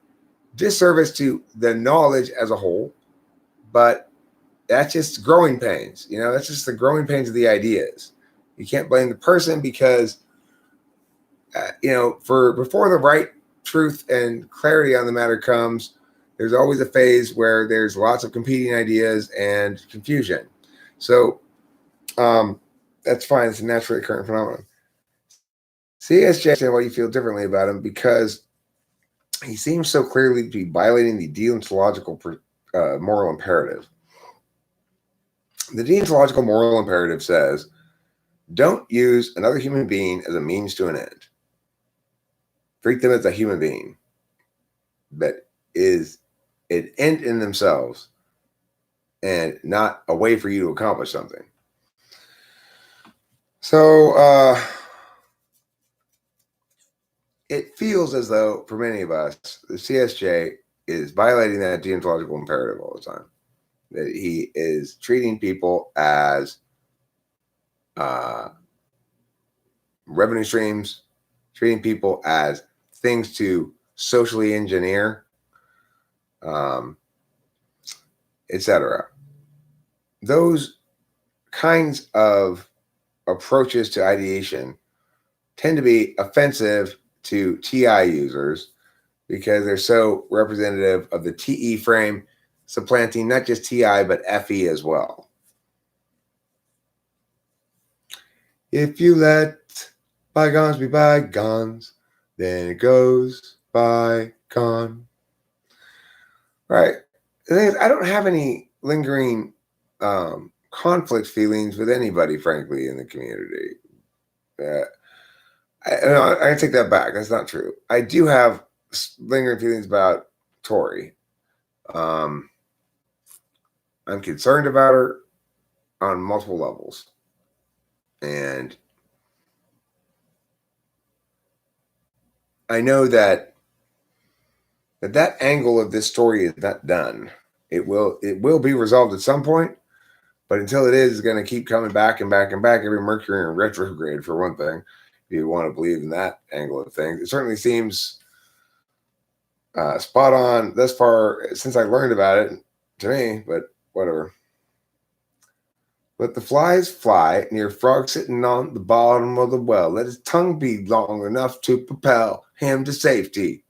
[SPEAKER 1] disservice to the knowledge as a whole, but that's just growing pains. That's just the growing pains of the ideas. You can't blame the person because, before the right truth and clarity on the matter comes, there's always a phase where there's lots of competing ideas and confusion. So that's fine. It's a naturally occurring phenomenon. CSJ said why you feel differently about him because he seems so clearly to be violating the deontological moral imperative. The deontological moral imperative says, don't use another human being as a means to an end. Treat them as a human being that is an end in themselves and not a way for you to accomplish something. So it feels as though, for many of us, the CSJ is violating that deontological imperative all the time. That he is treating people as revenue streams, treating people as things to socially engineer, etc. Those kinds of approaches to ideation tend to be offensive to TI users because they're so representative of the TE frame, supplanting not just TI, but FE as well. If you let bygones be bygones, then it goes bygone. Right. The thing is, I don't have any lingering conflict feelings with anybody, frankly, in the community. I take that back. That's not true. I do have lingering feelings about Tori. I'm concerned about her on multiple levels. And I know that angle of this story is not done. It will be resolved at some point, but until it is, it's going to keep coming back and back and back. Every Mercury in retrograde, for one thing, if you want to believe in that angle of things. It certainly seems spot on thus far since I learned about it to me, but whatever. Let the flies fly near frog sitting on the bottom of the well. Let his tongue be long enough to propel him to safety.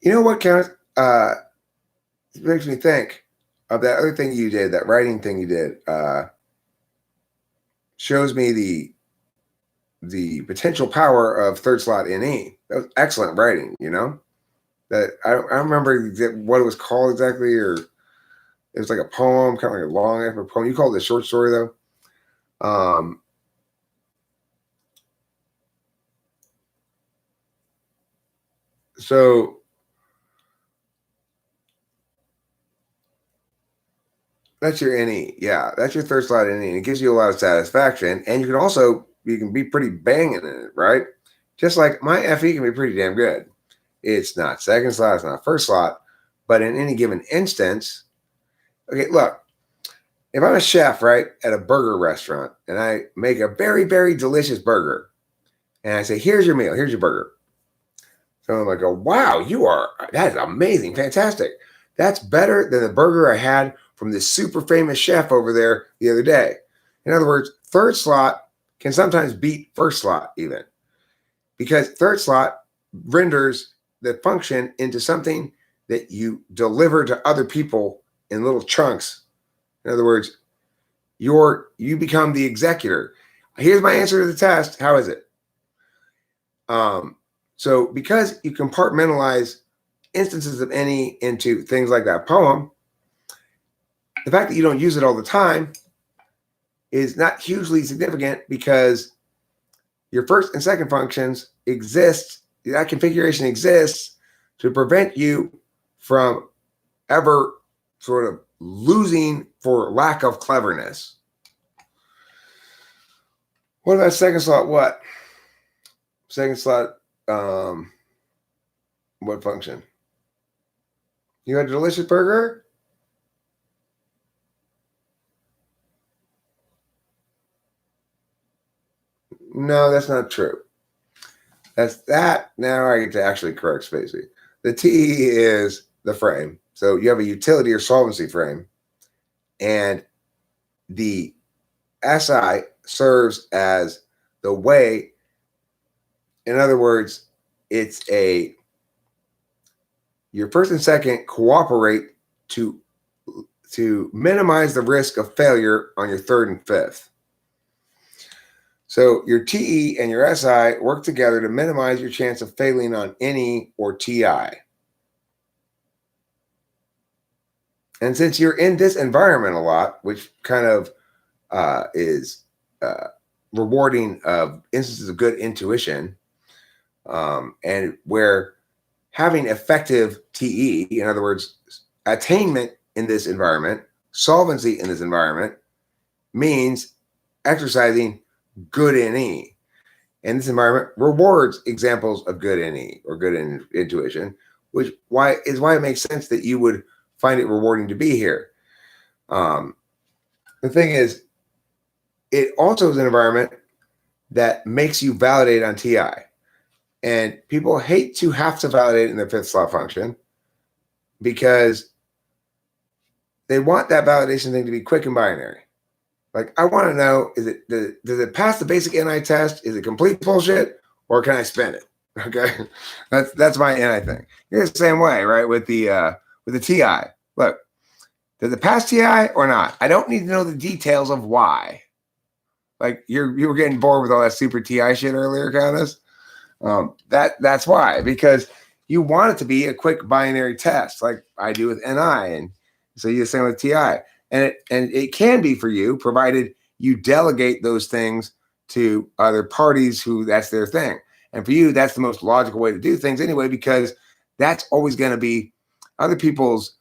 [SPEAKER 1] You know what, Kenneth? It makes me think of that other thing you did, that writing thing you did. Shows me the potential power of third slot NE. That was excellent writing, That I don't remember what it was called exactly, or it was like a poem, kind of like a long epic poem. You called it a short story, though. So that's your NE. Yeah, that's your third slot NE. And it gives you a lot of satisfaction. And you can be pretty banging in it, right? Just like my FE can be pretty damn good. It's not second slot, it's not first slot. But in any given instance, okay, look, if I'm a chef, right, at a burger restaurant, and I make a very, very delicious burger, and I say, here's your meal, here's your burger. Someone might go, wow, that is amazing, fantastic. That's better than the burger I had from this super famous chef over there the other day. In other words, third slot can sometimes beat first slot even, because third slot renders the function into something that you deliver to other people in little chunks. In other words, you become the executor. Here's my answer to the test. How is it? So because you compartmentalize instances of any into things like that poem, the fact that you don't use it all the time is not hugely significant, because your first and second functions exist. That configuration exists to prevent you from ever sort of losing for lack of cleverness. What about second slot? What? Second slot, what function? You had a delicious burger? No, that's not true. That's that. Now I get to actually correct spacing. The T is the frame. So you have a utility or solvency frame, and the SI serves as the way. In other words, it's your first and second cooperate to minimize the risk of failure on your third and fifth. So your TE and your SI work together to minimize your chance of failing on NE or TI. And since you're in this environment a lot, which kind of is rewarding of instances of good intuition, and where having effective TE, in other words, attainment in this environment, solvency in this environment, means exercising good NE. And this environment rewards examples of good NE or good intuition, which is why it makes sense that you would find it rewarding to be here. The thing is, it also is an environment that makes you validate on TI. And people hate to have to validate in their fifth slot function, because they want that validation thing to be quick and binary. Like, I want to know, does it pass the basic NI test? Is it complete bullshit, or can I spin it? Okay, that's my NI thing. You're the same way, right? With the TI. Look, does it pass TI or not? I don't need to know the details of why. Like, you were getting bored with all that super TI shit earlier, Countess. That's why, because you want it to be a quick binary test, like I do with NI, and so you're the same with TI. And it can be for you, provided you delegate those things to other parties who that's their thing. And for you, that's the most logical way to do things anyway, because that's always going to be other people's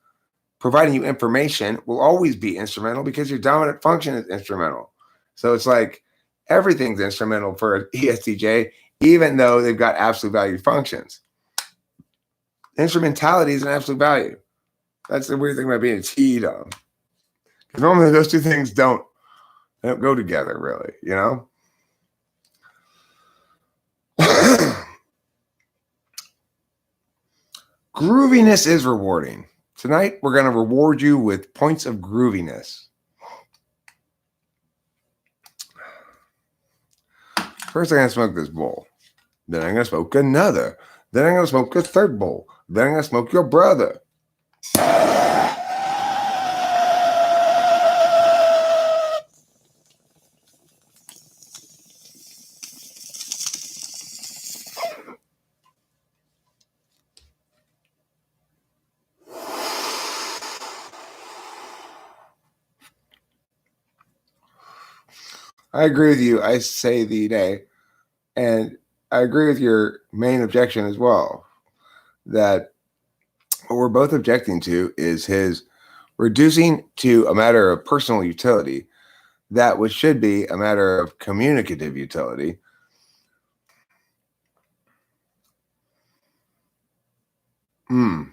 [SPEAKER 1] providing you information will always be instrumental, because your dominant function is instrumental. So it's like everything's instrumental for an ESTJ, even though they've got absolute value functions. Instrumentality is an absolute value. That's the weird thing about being a T, though. Because normally those two things don't go together, really, you know? Grooviness is rewarding. Tonight, we're going to reward you with points of grooviness. First, I'm going to smoke this bowl. Then I'm going to smoke another. Then I'm going to smoke a third bowl. Then I'm going to smoke your brother. I agree with you. I say the day. And I agree with your main objection as well, that what we're both objecting to is his reducing to a matter of personal utility that which should be a matter of communicative utility. You're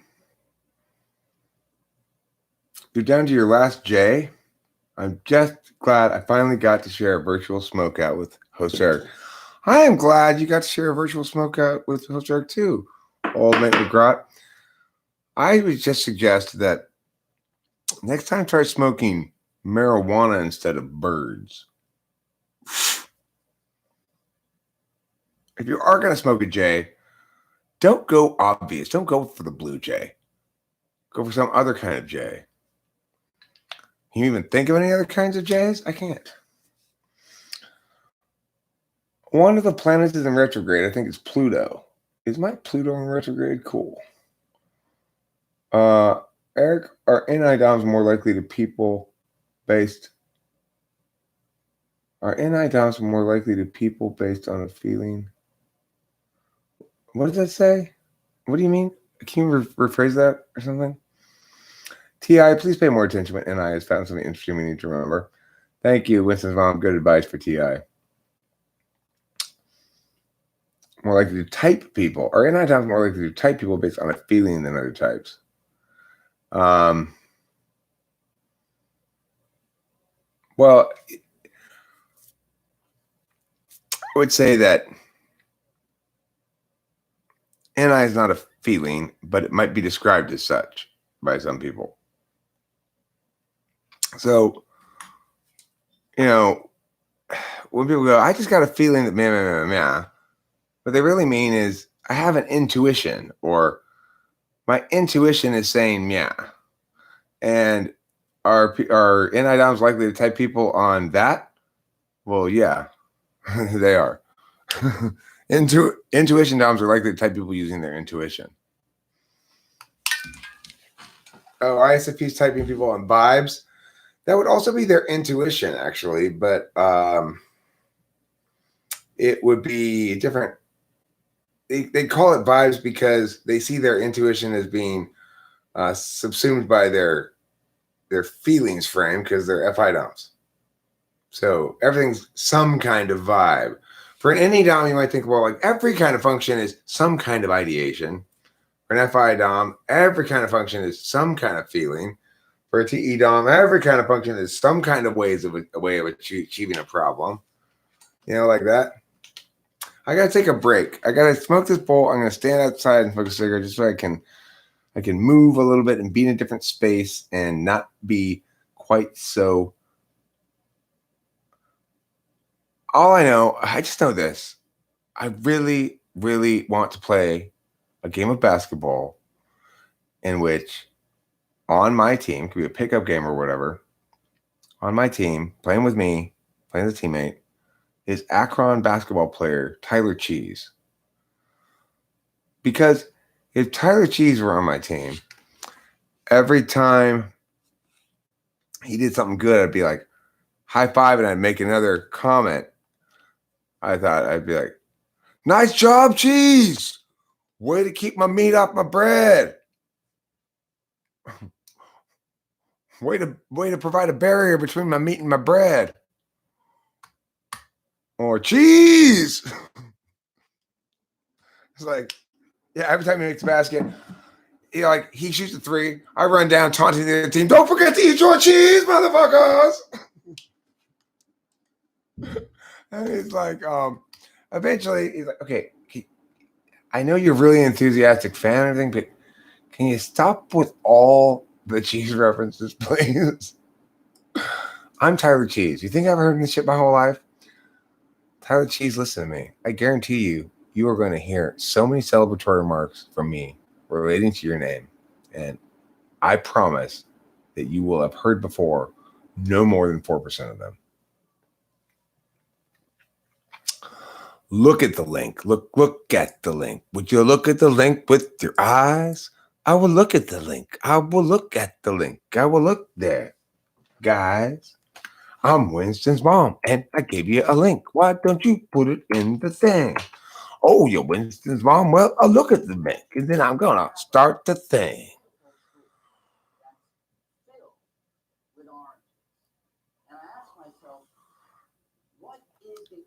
[SPEAKER 1] down to your last J. I'm just glad I finally got to share a virtual smoke out with host Eric. I am glad you got to share a virtual smoke out with host Eric too, old mate McGrath. I would just suggest that next time try smoking marijuana instead of birds. if you are going to smoke a J, don't go obvious. Don't go for the blue J. Go for some other kind of J. Can you even think of any other kinds of J's? I can't. One of the planets is in retrograde. I think it's Pluto. Is my Pluto in retrograde? Cool. Eric, are NI-DOMs more likely to people-based? Are NI-DOMs more likely to people based on a feeling? What does that say? What do you mean? Can you rephrase that or something? TI, please pay more attention when NI has found something interesting we need to remember. Thank you, Winston's mom. Good advice for TI. More likely to type people. Are NI-DOMs more likely to type people based on a feeling than other types? Well, I would say that NI is not a feeling, but it might be described as such by some people. So, when people go, I just got a feeling that meh, what they really mean is I have an intuition, or my intuition is saying yeah. And are NI-DOMs likely to type people on that? Well, yeah, they are. Intuition DOMs are likely to type people using their intuition. Oh, ISFPs typing people on vibes. That would also be their intuition, actually, but it would be different. They call it vibes because they see their intuition as being subsumed by their feelings frame because they're FI DOMs. So everything's some kind of vibe. For an NE DOM, you might think, well, like every kind of function is some kind of ideation. For an FI DOM, every kind of function is some kind of feeling. For a TE DOM, every kind of function is some kind of way of achieving a problem. Like that. I gotta take a break. I gotta smoke this bowl. I'm gonna stand outside and smoke a cigarette just so I can move a little bit and be in a different space and not be quite so. All I know, I just know this. I really, really want to play a game of basketball in which on my team, could be a pickup game or whatever, on my team, playing with me, playing as a teammate, is Akron basketball player Tyler Cheese. Because if Tyler Cheese were on my team, every time he did something good, I'd be like, high five, and I'd make another comment. I thought I'd be like, nice job, Cheese. Way to keep my meat off my bread. Way to provide a barrier between my meat and my bread. Or cheese. It's like, yeah, every time he makes a basket, he shoots a three. I run down taunting the other team. Don't forget to eat your cheese, motherfuckers. And he's like, eventually he's like, okay, I know you're really enthusiastic fan and everything, but can you stop with all the cheese references, please? I'm Tyler Cheese. You think I've heard this shit my whole life? Tyler Cheese, listen to me. I guarantee you are going to hear so many celebratory remarks from me relating to your name. And I promise that you will have heard before no more than 4% of them. Look at the link. Look at the link. Would you look at the link with your eyes? I will look at the link. I will look at the link. I will look there. Guys, I'm Winston's mom, and I gave you a link. Why don't you put it in the thing? Oh, you're Winston's mom? Well, I'll look at the link, and then I'm going to start the thing.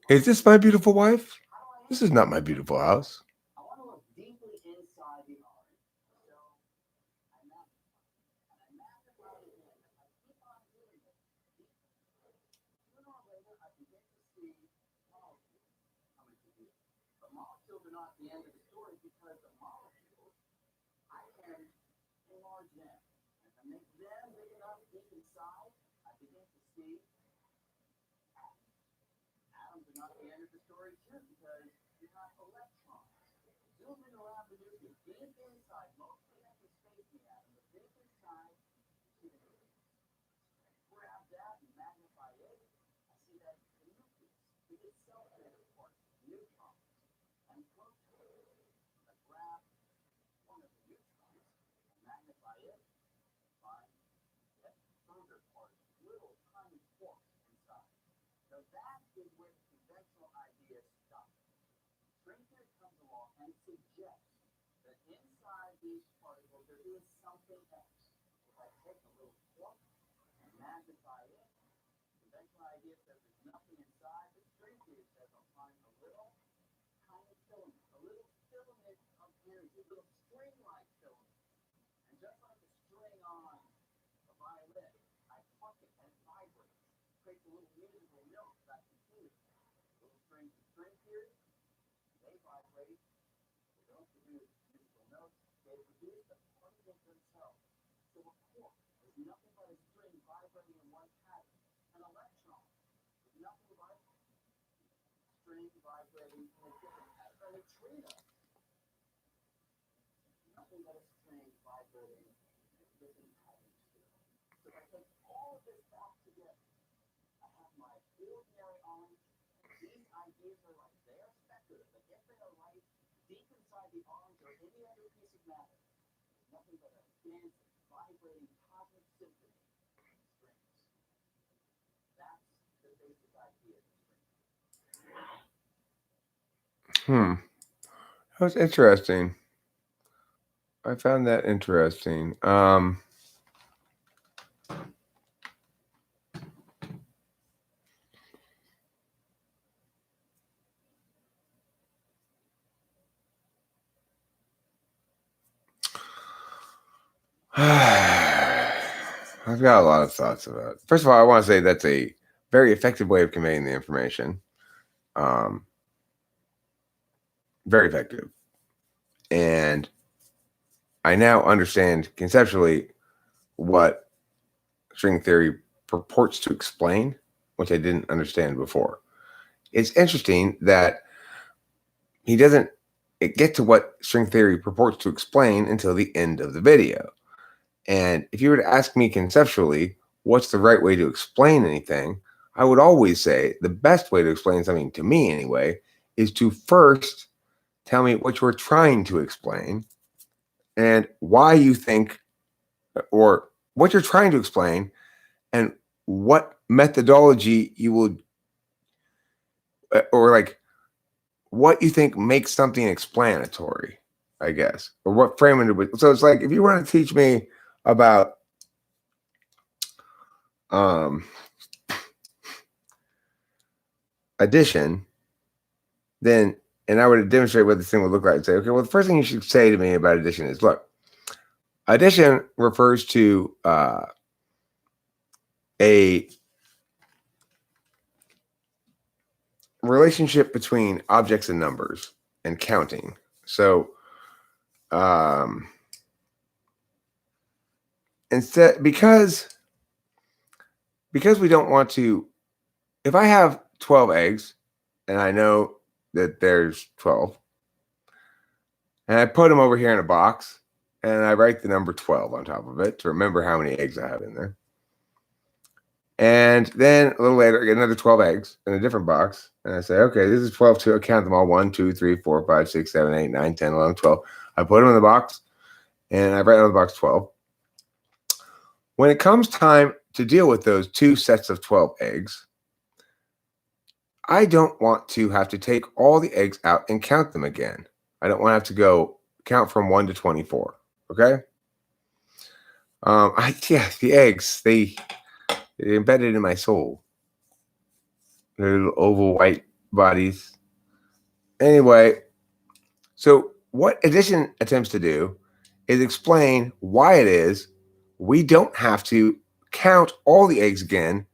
[SPEAKER 1] Is this my beautiful wife? This is not my beautiful house. That was interesting. I found that interesting. I've got a lot of thoughts about it. First of all, I want to say that's a very effective way of conveying the information. Very effective. And I now understand conceptually what string theory purports to explain, which I didn't understand before. It's interesting that he doesn't get to what string theory purports to explain until the end of the video. And if you were to ask me conceptually, what's the right way to explain anything, I would always say the best way to explain something, to me anyway, is to first tell me what you're trying to explain and why you think, or what you're trying to explain and what methodology you will, or like what you think makes something explanatory, I guess, or what framing it would. So it's like if you want to teach me about addition, then, and I would demonstrate what this thing would look like and say, okay, well, the first thing you should say to me about addition is, look, addition refers to a relationship between objects and numbers and counting. So instead, because we don't want to, if I have 12 eggs and I know that there's 12 and I put them over here in a box and I write the number 12 on top of it to remember how many eggs I have in there. And then a little later, I get another 12 eggs in a different box. And I say, okay, this is 12 too. I count them all. 1, 2, 3, 4, 5, 6, 7, 8, 9, 10, 11, 12. I put them in the box and I write on the box 12. When it comes time to deal with those two sets of 12 eggs, I don't want to have to take all the eggs out and count them again. I don't want to have to go count from 1 to 24. Okay? The eggs, they're embedded in my soul. They're little oval white bodies. Anyway, so what addition attempts to do is explain why it is we don't have to count all the eggs again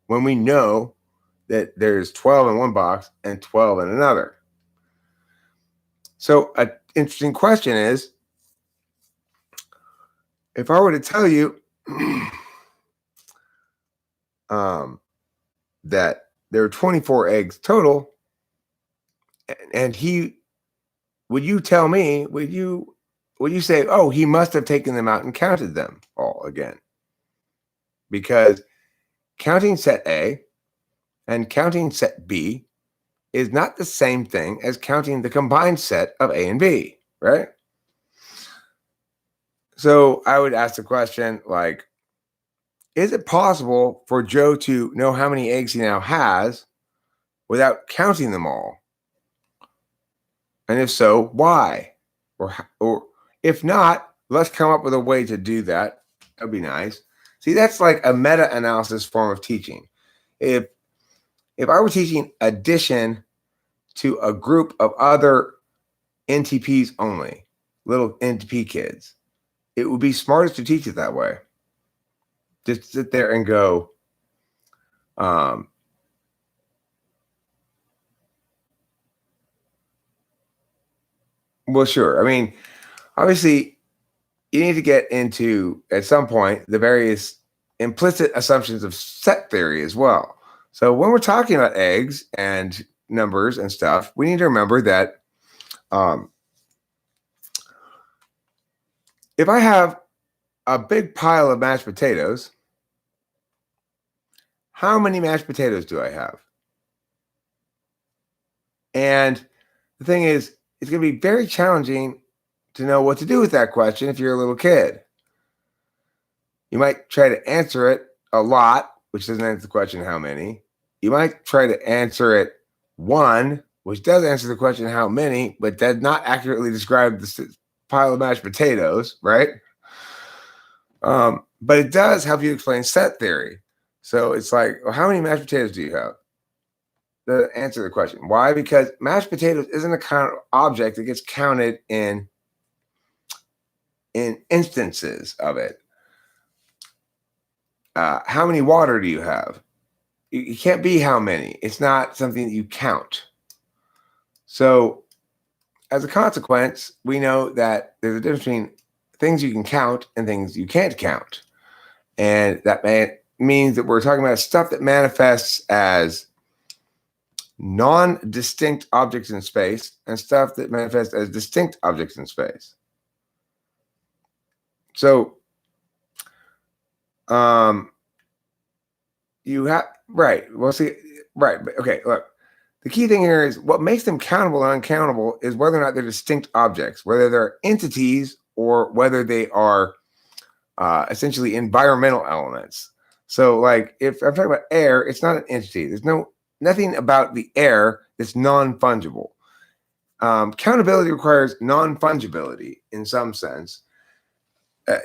[SPEAKER 1] when we know that there's 12 in one box and 12 in another. So an interesting question is, if I were to tell you that there are 24 eggs total, and he would you tell me, would you say, oh, he must have taken them out and counted them all again? Because counting set A and counting set B is not the same thing as counting the combined set of A and B, right? So I would ask the question like, is it possible for Joe to know how many eggs he now has without counting them all? And if so, why? Or if not, let's come up with a way to do that. That'd be nice. See, that's like a meta-analysis form of teaching. If I were teaching addition to a group of other NTPs only, little NTP kids, it would be smartest to teach it that way. Just sit there and go, well, sure. I mean, obviously, you need to get into, at some point, the various implicit assumptions of set theory as well. So when we're talking about eggs and numbers and stuff, we need to remember that if I have a big pile of mashed potatoes, how many mashed potatoes do I have? And the thing is, it's going to be very challenging to know what to do with that question if you're a little kid. You might try to answer it a lot, which doesn't answer the question how many. You might try to answer it one, which does answer the question how many, but does not accurately describe the pile of mashed potatoes, right? But it does help you explain set theory. So it's like, well, how many mashed potatoes do you have? To answer the question. Why? Because mashed potatoes isn't a kind of object that gets counted in instances of it. How many water do you have? It can't be how many. It's not something that you count. So as a consequence, we know that there's a difference between things you can count and things you can't count. And that means that we're talking about stuff that manifests as non-distinct objects in space and stuff that manifests as distinct objects in space. So you have, right, well, see, right, okay, look, the key thing here is what makes them countable and uncountable is whether or not they're distinct objects, whether they're entities or whether they are essentially environmental elements. So like if I'm talking about air, it's not an entity. There's nothing about the air that's non-fungible. Countability requires non-fungibility in some sense.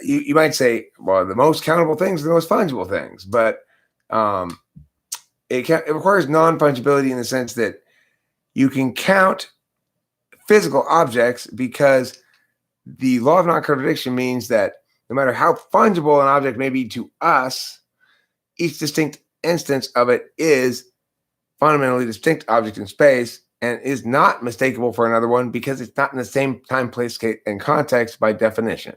[SPEAKER 1] You might say, well, the most countable things are the most fungible things, but it requires non-fungibility in the sense that you can count physical objects because the law of non-contradiction means that no matter how fungible an object may be to us, each distinct instance of it is fundamentally distinct object in space and is not mistakable for another one because it's not in the same time, place, and context by definition.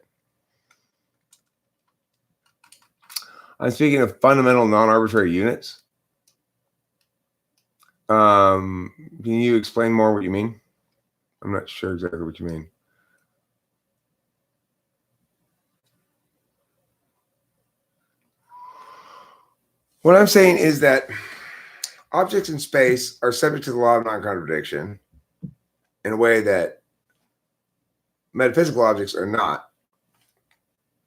[SPEAKER 1] I'm speaking of fundamental non-arbitrary units. Can you explain more what you mean? I'm not sure exactly what you mean. What I'm saying is that objects in space are subject to the law of non-contradiction in a way that metaphysical objects are not,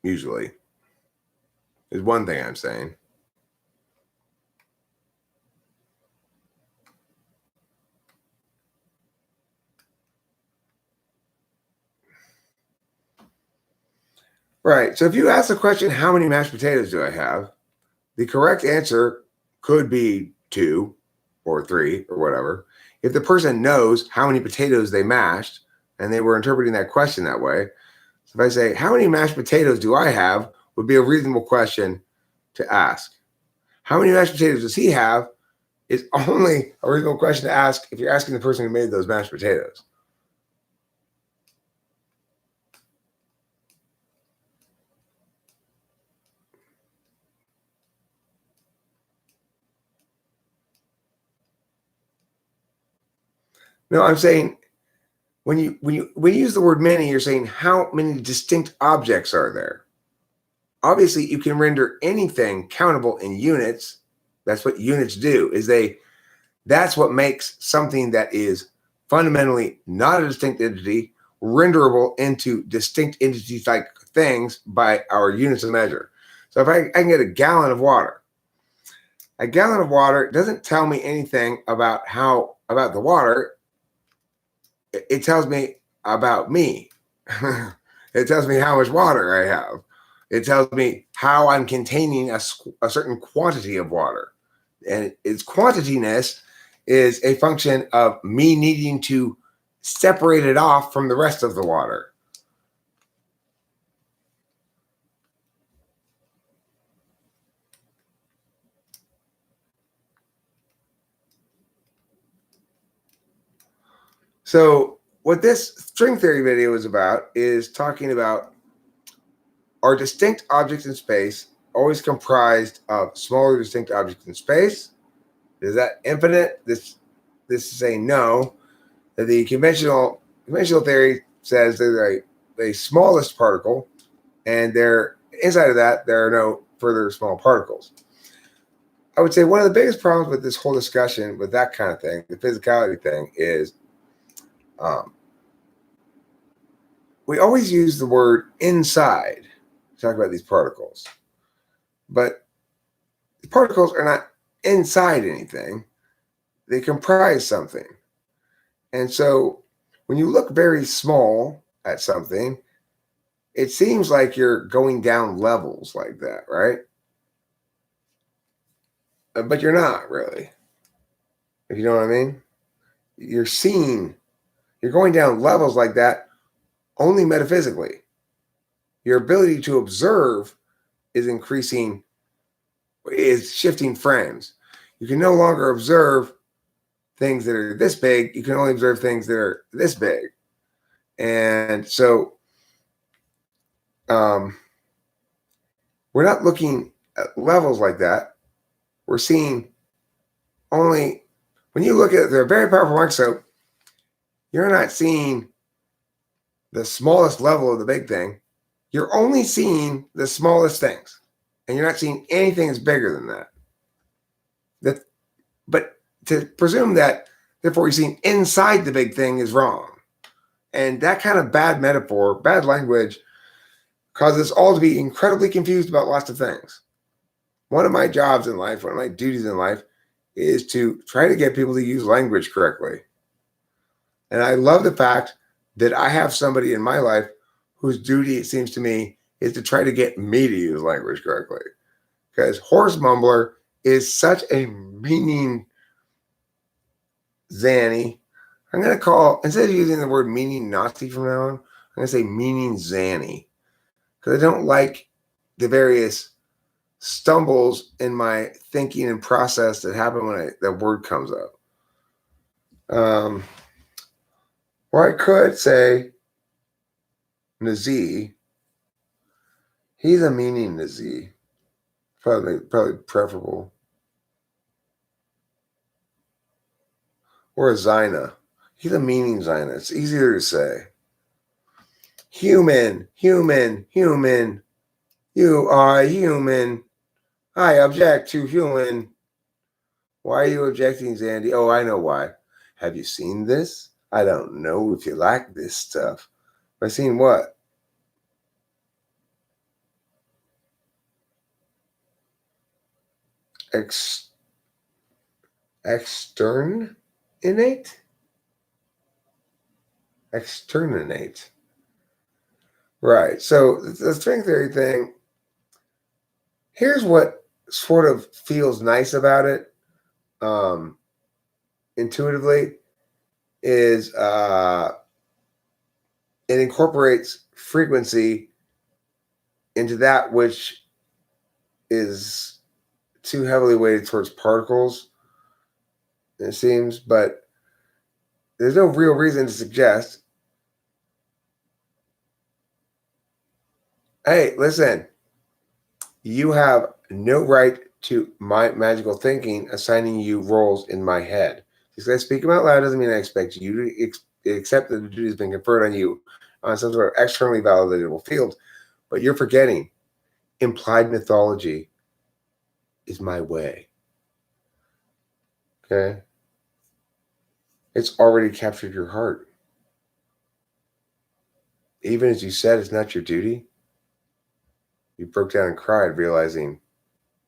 [SPEAKER 1] usually, is one thing I'm saying. Right. So if you ask the question, how many mashed potatoes do I have? The correct answer could be 2 or 3 or whatever. If the person knows how many potatoes they mashed and they were interpreting that question that way, so if I say, how many mashed potatoes do I have, would be a reasonable question to ask. How many mashed potatoes does he have is only a reasonable question to ask if you're asking the person who made those mashed potatoes. No, I'm saying when you use the word many, you're saying how many distinct objects are there? Obviously, you can render anything countable in units. That's what units do, that's what makes something that is fundamentally not a distinct entity renderable into distinct entities like things by our units of measure. So if I can get a gallon of water doesn't tell me anything about the water. It tells me about me. It tells me how much water I have. It tells me how I'm containing a certain quantity of water. And its quantityness is a function of me needing to separate it off from the rest of the water. So what this string theory video is about is talking about, are distinct objects in space always comprised of smaller distinct objects in space? Is that infinite? This is saying no. The conventional theory says there's a smallest particle, and inside of that there are no further small particles. I would say one of the biggest problems with this whole discussion with that kind of thing, the physicality thing, is we always use the word inside to talk about these particles. But the particles are not inside anything. They comprise something. And so when you look very small at something, it seems like you're going down levels like that, right? But you're not really, if you know what I mean. You're going down levels like that only metaphysically. Your ability to observe is shifting frames. You can no longer observe things that are this big. You can only observe things that are this big. And so we're not looking at levels like that. We're seeing only, when you look at the very powerful microscope, you're not seeing the smallest level of the big thing. You're only seeing the smallest things, and you're not seeing anything that's bigger than that. But to presume that, therefore, you're seeing inside the big thing is wrong. And that kind of bad metaphor, bad language, causes us all to be incredibly confused about lots of things. One of my jobs in life, one of my duties in life, is to try to get people to use language correctly. And I love the fact that I have somebody in my life whose duty, it seems to me, is to try to get me to use language correctly. Because horse mumbler is such a meaning zanny. I'm going to call, instead of using the word meaning Nazi from now on, I'm going to say meaning zanny. Because I don't like the various stumbles in my thinking and process that happen when that word comes up. Or I could say Nazi. He's a meaning Nazi. Probably preferable. Or a Zina. He's a meaning Zina. It's easier to say. Human. You are human. I object to human. Why are you objecting, Zandy? Oh, I know why. Have you seen this? I don't know if you like this stuff. Have I seen what? Externate? Externate. Right. So the string theory thing, here's what sort of feels nice about it, intuitively, is it incorporates frequency into that which is too heavily weighted towards particles, it seems, but there's no real reason to suggest, hey, listen, you have no right to my magical thinking assigning you roles in my head. Just because I speak them out loud doesn't mean I expect you to accept that the duty has been conferred on you on some sort of externally validatable field, but you're forgetting implied mythology is my way. Okay? It's already captured your heart. Even as you said it's not your duty, you broke down and cried, realizing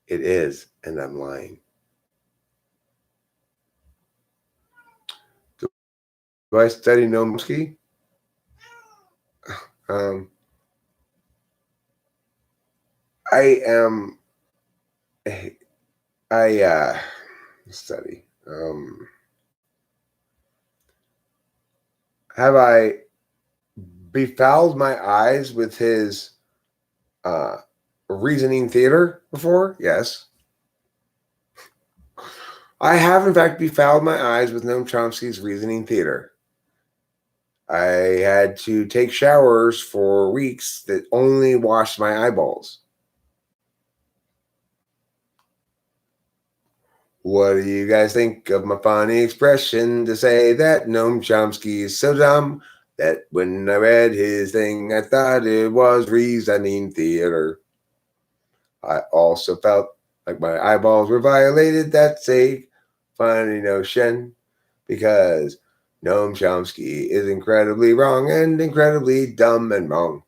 [SPEAKER 1] it is, and I'm lying. Do I study Nomsky? I am. I study. Have I befouled my eyes with his reasoning theater before? Yes. I have, in fact, befouled my eyes with Noam Chomsky's reasoning theater. I had to take showers for weeks that only washed my eyeballs. What do you guys think of my funny expression to say that Noam Chomsky is so dumb that when I read his thing, I thought it was reasoning theater? I also felt like my eyeballs were violated. That's a funny notion because Noam Chomsky is incredibly wrong and incredibly dumb and wrong.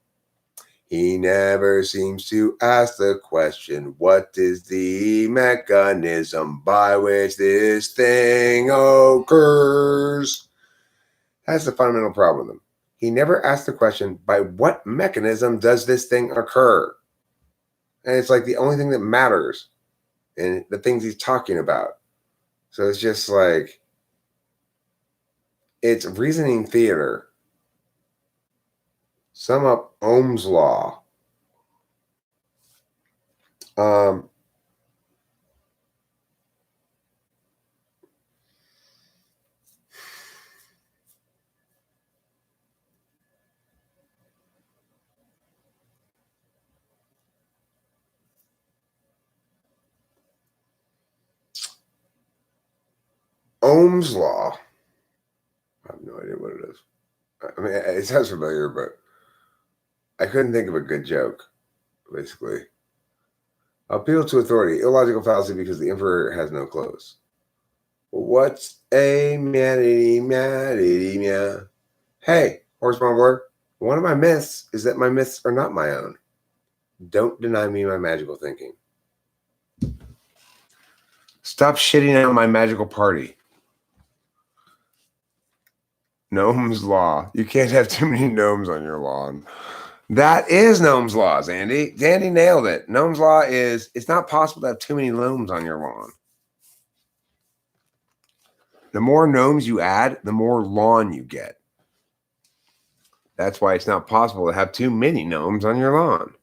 [SPEAKER 1] He never seems to ask the question, what is the mechanism by which this thing occurs? That's the fundamental problem with him. He never asks the question, by what mechanism does this thing occur? And it's like the only thing that matters in the things he's talking about. So it's just like, it's reasoning theater. Sum up Ohm's law. Ohm's law. I have no idea what it is. I mean, it sounds familiar, but I couldn't think of a good joke, basically. Appeal to authority. Illogical fallacy because the emperor has no clothes. What's a meow? Hey, horse mumbler. One of my myths is that my myths are not my own. Don't deny me my magical thinking. Stop shitting on my magical party. Noam's law. You can't have too many gnomes on your lawn. That is Noam's law, Zandy. Zandy nailed it. Noam's law is it's not possible to have too many gnomes on your lawn. The more gnomes you add, the more lawn you get. That's why it's not possible to have too many gnomes on your lawn.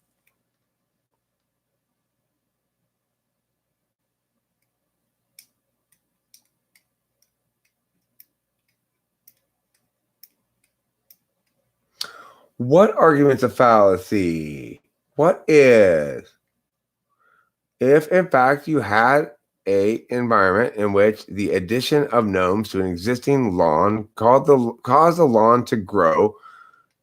[SPEAKER 1] What argument's a fallacy? What is? If, in fact, you had an environment in which the addition of gnomes to an existing lawn caused the lawn to grow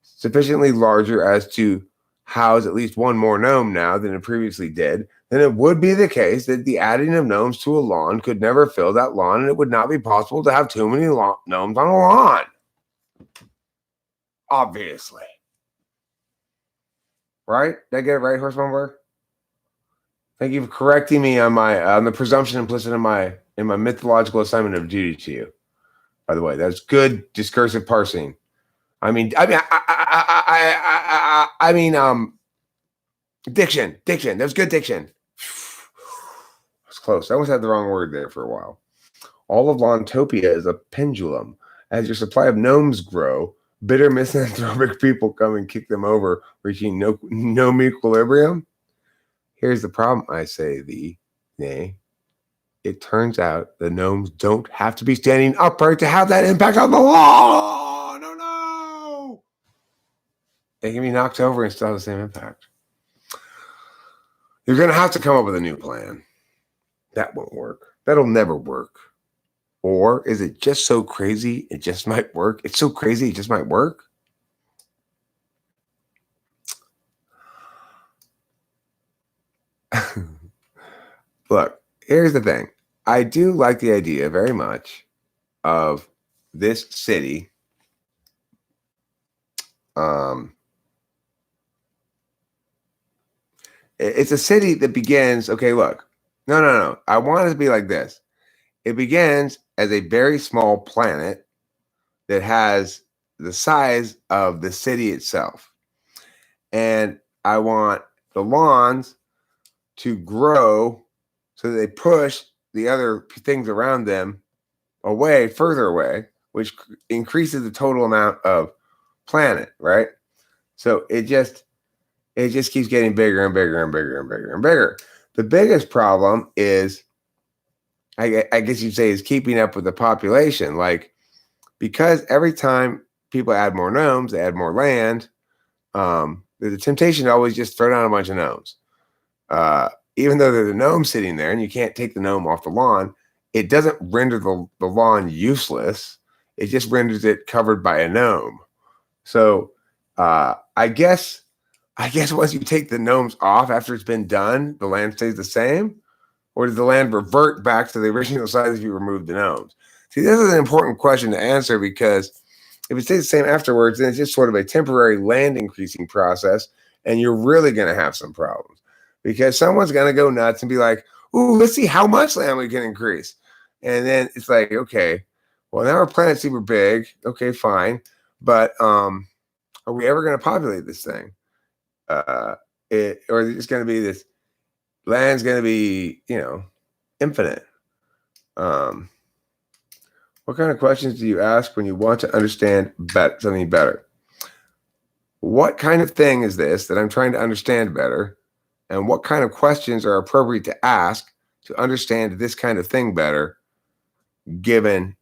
[SPEAKER 1] sufficiently larger as to house at least one more gnome now than it previously did, then it would be the case that the adding of gnomes to a lawn could never fill that lawn, and it would not be possible to have too many gnomes on a lawn. Obviously. Right? Did I get it right, Horse Mumbler? Thank you for correcting me on my the presumption implicit in my mythological assignment of duty to you. By the way, that's good discursive parsing. Diction. That was good diction. That's close. I almost had the wrong word there for a while. All of Lawntopia is a pendulum. As your supply of gnomes grow, bitter misanthropic people come and kick them over, reaching gnome equilibrium. Here's the problem, I say thee, nay. It turns out the gnomes don't have to be standing upright to have that impact on the lawn. Oh no! They can be knocked over and still have the same impact. You're going to have to come up with a new plan. That won't work. That'll never work. Or is it just so crazy it just might work? It's so crazy it just might work? Look, here's the thing. I do like the idea very much of this city it's a city that begins, okay, look. No. I want it to be like this. It begins as a very small planet that has the size of the city itself. And I want the lawns to grow so that they push the other things around them away, further away, which increases the total amount of planet, right? So it just keeps getting bigger and bigger and bigger and bigger and bigger. The biggest problem is, I guess you'd say, is keeping up with the population. Like, because every time people add more gnomes, they add more land. There's a temptation to always just throw down a bunch of gnomes. Even though there's a gnome sitting there and you can't take the gnome off the lawn, it doesn't render the lawn useless. It just renders it covered by a gnome. So I guess once you take the gnomes off after it's been done, the land stays the same? Or does the land revert back to the original size if you remove the gnomes? See, this is an important question to answer, because if it stays the same afterwards, then it's just sort of a temporary land increasing process, and you're really going to have some problems, because someone's going to go nuts and be like, ooh, let's see how much land we can increase. And then it's like, okay, well, now our planet's super big. Okay, fine. But are we ever going to populate this thing? Or is it just going to be this land's going to be, infinite? What kind of questions do you ask when you want to understand something better? What kind of thing is this that I'm trying to understand better? And what kind of questions are appropriate to ask to understand this kind of thing better, given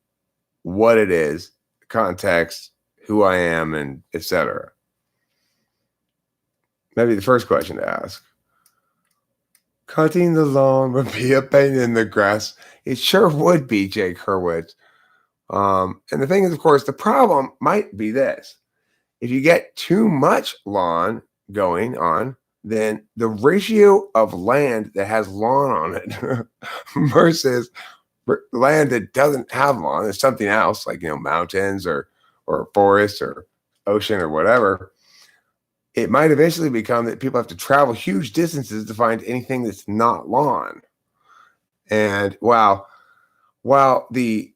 [SPEAKER 1] what it is, context, who I am, and etc.? Maybe the first question to ask. Cutting the lawn would be a pain in the grass. It sure would be, Jake Hurwitz. And the thing is, of course, the problem might be this. If you get too much lawn going on, then the ratio of land that has lawn on it versus land that doesn't have lawn is something else, like, mountains or forests or ocean or whatever. It might eventually become that people have to travel huge distances to find anything that's not lawn. And while let's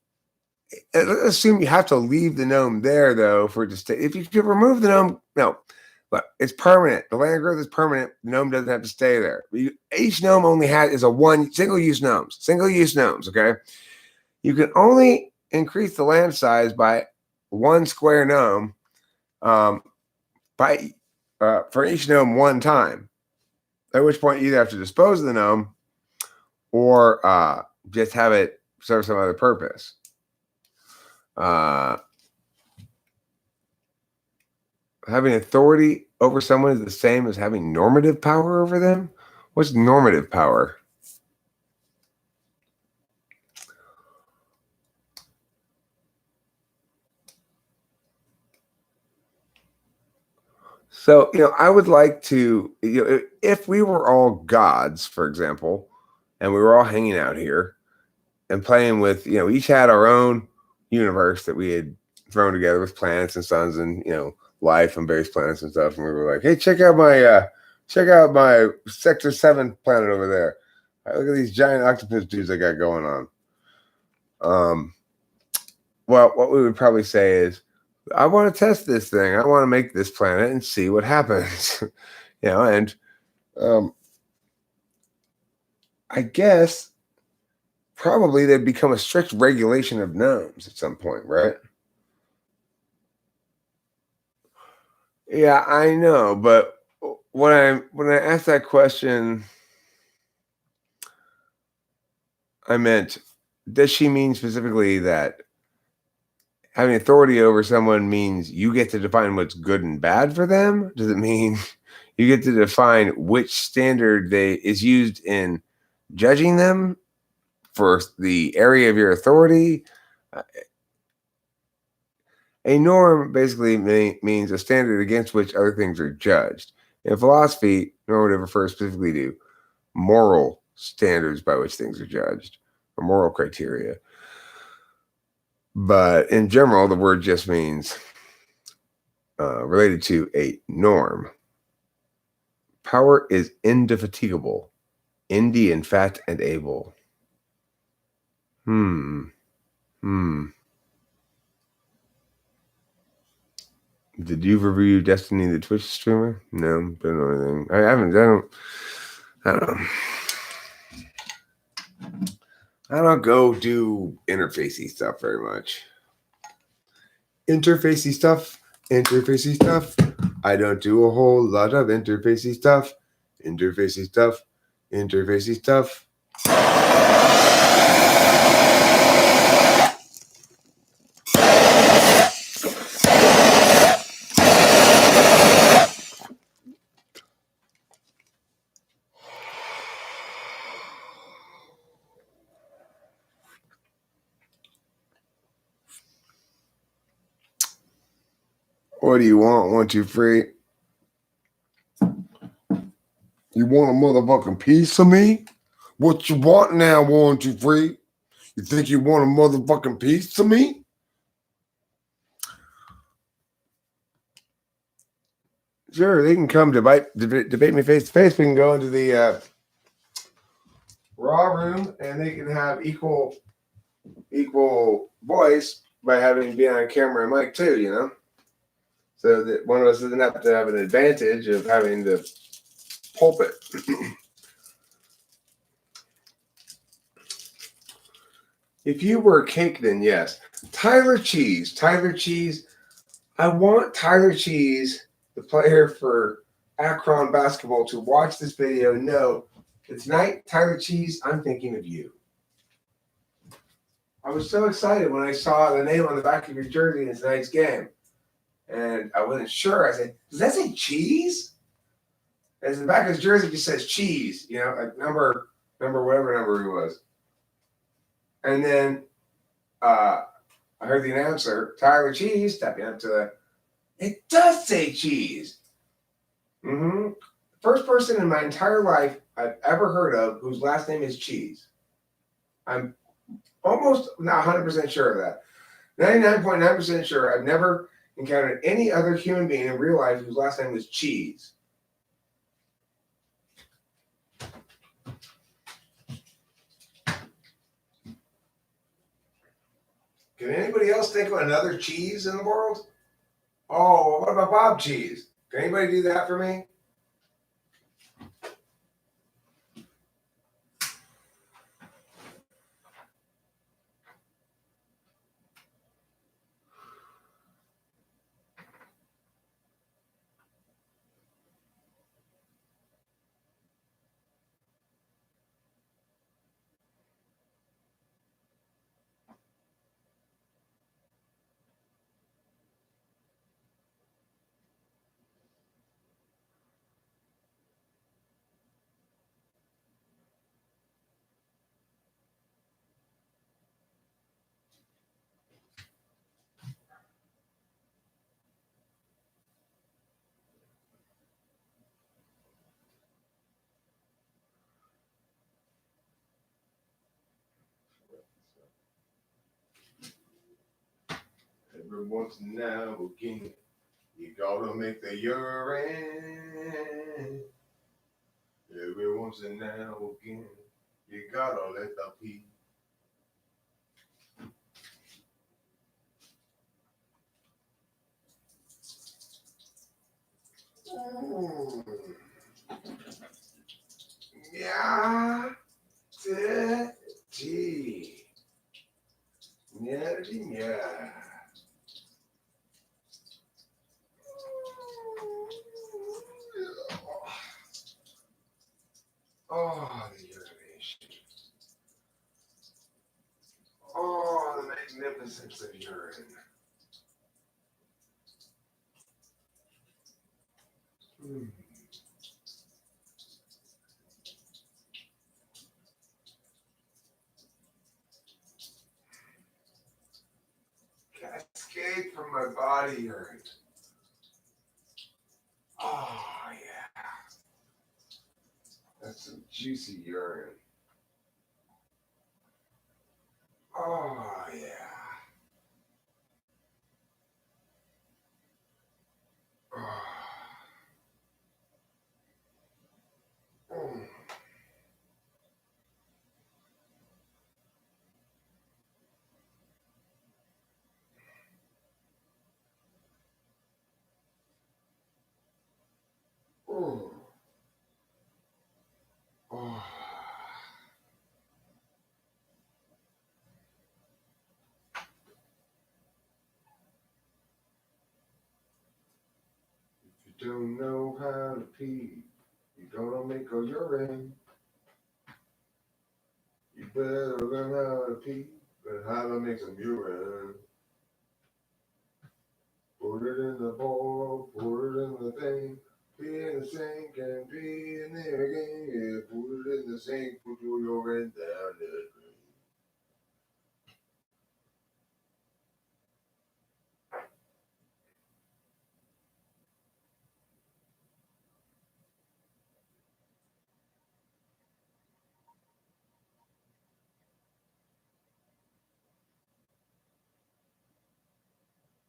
[SPEAKER 1] assume you have to leave the gnome there, though, for it to stay. If you remove the gnome, no, but it's permanent. The land growth is permanent. The gnome doesn't have to stay there. Each gnome only is a single-use gnomes, okay? You can only increase the land size by one square gnome for each gnome one time, at which point you either have to dispose of the gnome or just have it serve some other purpose. Having authority over someone is the same as having normative power over them? What's normative power? So, I would like to, if we were all gods, for example, and we were all hanging out here and playing with, each had our own universe that we had thrown together with planets and suns and, life on various planets and stuff. And we were like, hey, check out my Sector 7 planet over there. Look at these giant octopus dudes I got going on. Well, what we would probably say is, I want to test this thing. I want to make this planet and see what happens. And I guess probably there'd become a strict regulation of gnomes at some point, right? Yeah, I know, but when I asked that question, I meant, does she mean specifically that having authority over someone means you get to define what's good and bad for them? Does it mean you get to define which standard is used in judging them? for the area of your authority. A norm basically means a standard against which other things are judged. In philosophy, normative refers specifically to moral standards by which things are judged, or moral criteria. But in general, the word just means related to a norm. Power is indefatigable, Indian, fat, and able. Did you review Destiny the Twitch streamer? No, don't know anything. I haven't. I don't go do interfacey stuff very much. Interfacey stuff. I don't do a whole lot of interfacey stuff. Interfacey stuff. What do you want? 1, 2, 3. You want a motherfucking piece of me? What you want now? 1, 2, 3. You think you want a motherfucking piece of me? Sure, they can come debate me face to face. We can go into the raw room, and they can have equal voice by having be on camera and mic too. You know, so that one of us doesn't have to have an advantage of having the pulpit. If you were a cake, then yes. Tyler Cheese. I want Tyler Cheese, the player for Akron basketball, to watch this video and know that tonight, Tyler Cheese, I'm thinking of you. I was so excited when I saw the name on the back of your jersey in tonight's game. And I wasn't sure. I said, does that say Cheese? As in the back of his jersey just says Cheese, you know, like number whatever number he was. And then I heard the announcer, Tyler Cheese, stepping up to the, it does say Cheese. First person in my entire life I've ever heard of whose last name is Cheese. I'm almost not 100% sure of that. 99.9% sure I've never encountered any other human being in real life whose last name was Cheese. Can anybody else think of another cheese in the world? Oh, what about Bob Cheese? Can anybody do that for me? Every once in a while again, you gotta make the urine. Every once in a while again, you gotta let the pee. Yeah, T. Yeah. Oh, the urination. Oh, the magnificence of urine. body urine. Oh, yeah. That's some juicy urine. Oh, yeah. Oh. Mm. Mm. Oh. If you don't know how to pee, you're gonna make a urine. You better learn how to pee, but how to make some urine. Put it in the bowl, put it in the thing. Pee in the sink and pee in there again. Yeah, put it in the sink, put your urine down the drain.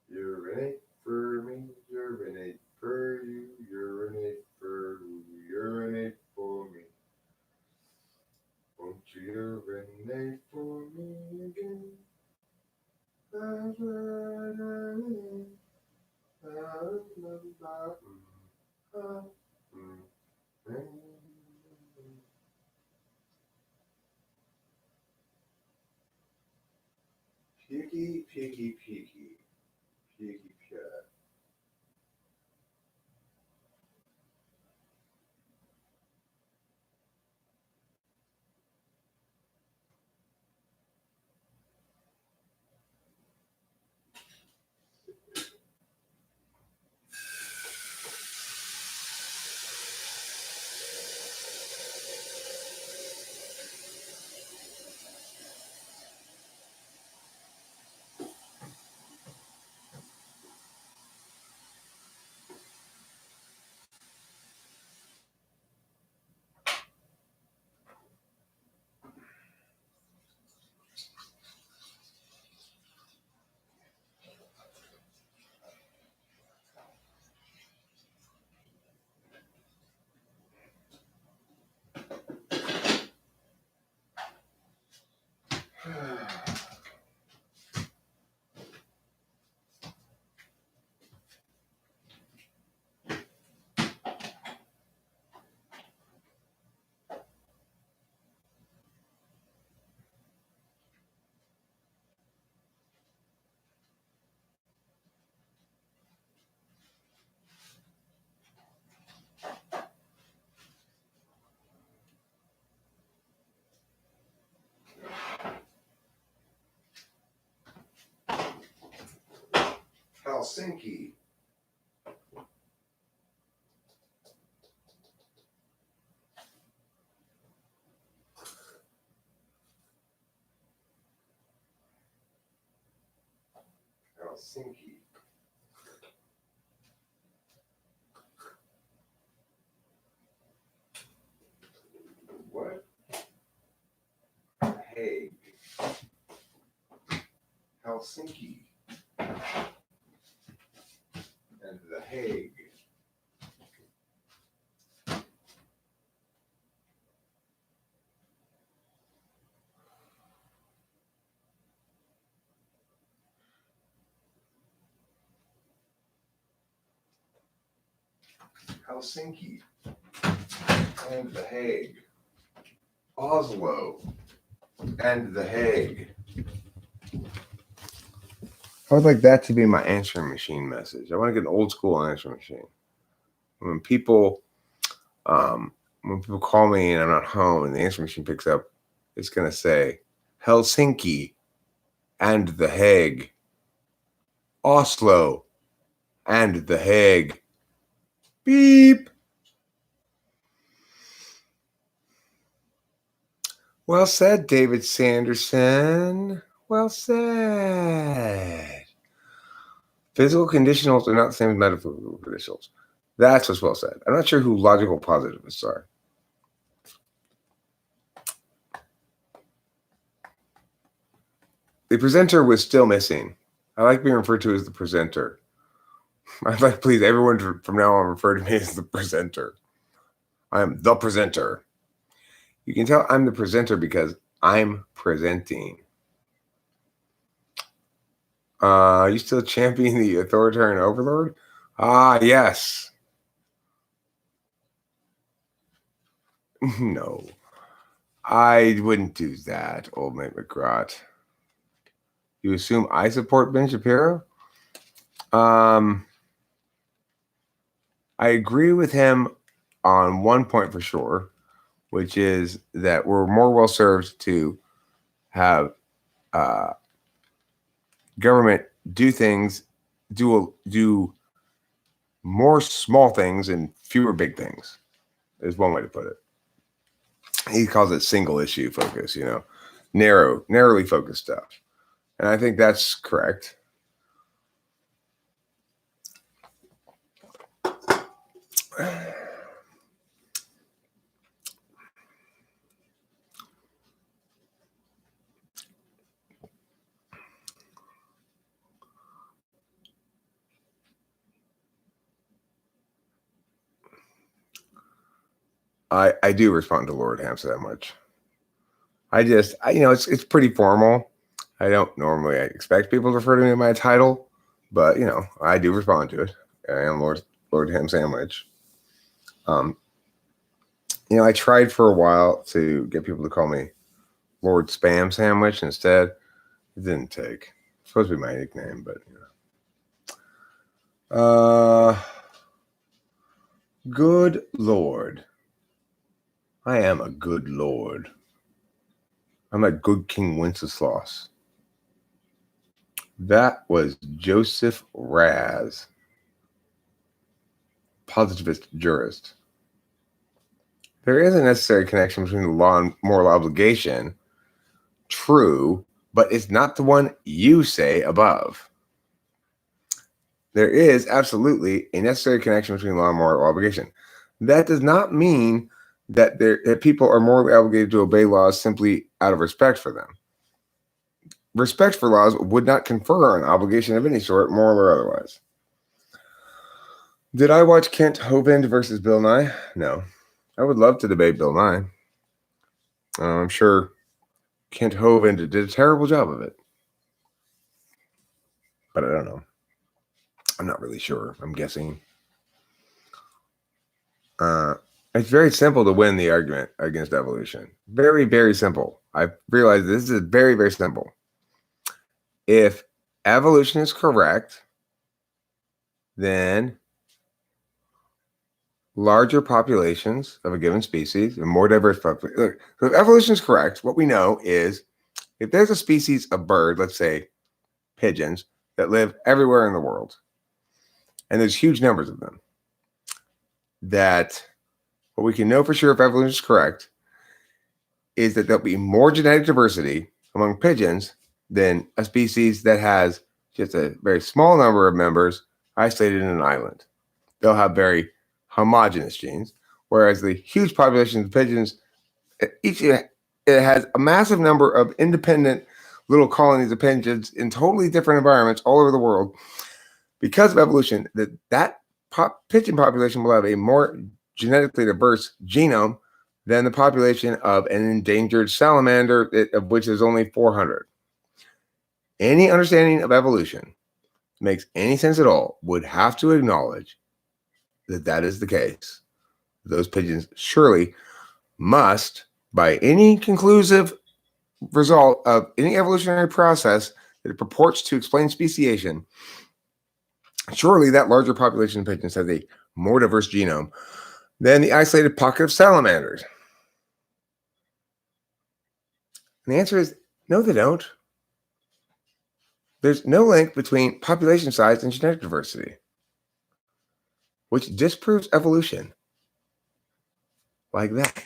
[SPEAKER 1] Urinate for me, urinate for you, urinate for who, urinate for me. Won't you urinate for me again? That's what I need. Piggy, piggy, piggy, piggy cat. Helsinki. Helsinki. What? Hague. Helsinki. And The Hague. Helsinki. And The Hague. Oslo. And The Hague. I would like that to be my answering machine message. I want to get an old school answering machine. When people call me and I'm not home and the answering machine picks up, it's gonna say Helsinki and The Hague, Oslo and The Hague. Beep. Well said, David Sanderson. Well said. Physical conditionals are not the same as metaphysical conditionals. That's what's well said. I'm not sure who logical positivists are. The presenter was still missing. I like being referred to as the presenter. I'd like, please, everyone from now on refer to me as the presenter. I'm the presenter. You can tell I'm the presenter because I'm presenting. Are you still championing the authoritarian overlord? Ah, yes. No, I wouldn't do that, old mate McGrath. You assume I support Ben Shapiro? I agree with him on one point for sure, which is that we're more well served to have government do things, do more small things and fewer big things, is one way to put it. He calls it single issue focus, narrowly focused stuff. And I think that's correct. I do respond to Lord Hampson that much. It's pretty formal. I don't normally expect people to refer to me by my title, but I do respond to it. I am Lord Ham Sandwich. I tried for a while to get people to call me Lord Spam Sandwich instead. It didn't take. It's supposed to be my nickname, but good Lord. I am a good Lord. I'm a good King Wenceslas. That was Joseph Raz, positivist jurist. There is a necessary connection between the law and moral obligation. True, but it's not the one you say above. There is absolutely a necessary connection between law and moral obligation. That does not mean that people are morally obligated to obey laws simply out of respect for them. Respect for laws would not confer an obligation of any sort, moral or otherwise. Did I watch Kent Hovind versus Bill Nye? No. I would love to debate Bill Nye. I'm sure Kent Hovind did a terrible job of it. But I don't know. I'm not really sure. I'm guessing. It's very simple to win the argument against evolution. Very, very simple. I've realized this is very, very simple. If evolution is correct, then larger populations of a given species and more diverse populations. Look, so if evolution is correct, what we know is if there's a species of bird, let's say pigeons, that live everywhere in the world, and there's huge numbers of them, that what we can know for sure if evolution is correct is that there'll be more genetic diversity among pigeons than a species that has just a very small number of members isolated in an island. They'll have very homogeneous genes, whereas the huge population of pigeons, it has a massive number of independent little colonies of pigeons in totally different environments all over the world. Because of evolution, that pigeon population will have a more genetically diverse genome than the population of an endangered salamander, of which there's only 400. Any understanding of evolution makes any sense at all would have to acknowledge that is the case. Those pigeons surely must, by any conclusive result of any evolutionary process that it purports to explain speciation, surely that larger population of pigeons has a more diverse genome than the isolated pocket of salamanders. And the answer is no, they don't. There's no link between population size and genetic diversity, which disproves evolution like that.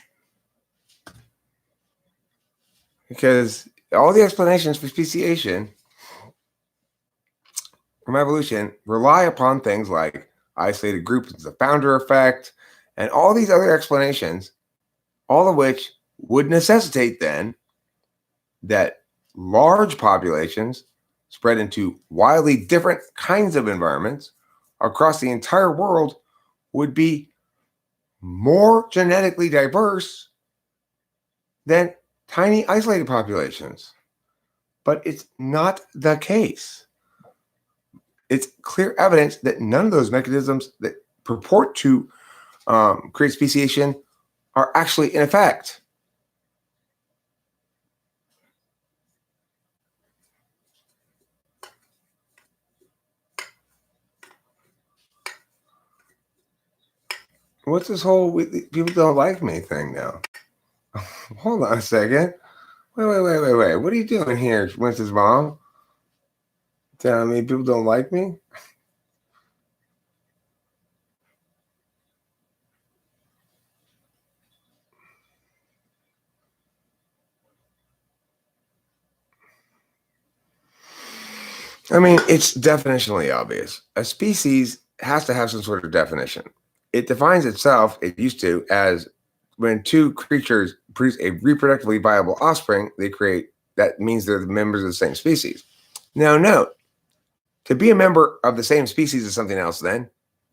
[SPEAKER 1] Because all the explanations for speciation from evolution rely upon things like isolated groups, the founder effect, and all these other explanations, all of which would necessitate then that large populations spread into wildly different kinds of environments across the entire world would be more genetically diverse than tiny isolated populations. But it's not the case. It's clear evidence that none of those mechanisms that purport to create speciation are actually in effect. What's this whole people don't like me thing now? Hold on a second. Wait. What are you doing here, Winston's mom? Telling me people don't like me? I mean, it's definitionally obvious. A species has to have some sort of definition. It defines itself, it used to, as when two creatures produce a reproductively viable offspring, that means they're the members of the same species. Now, note, to be a member of the same species is something else then.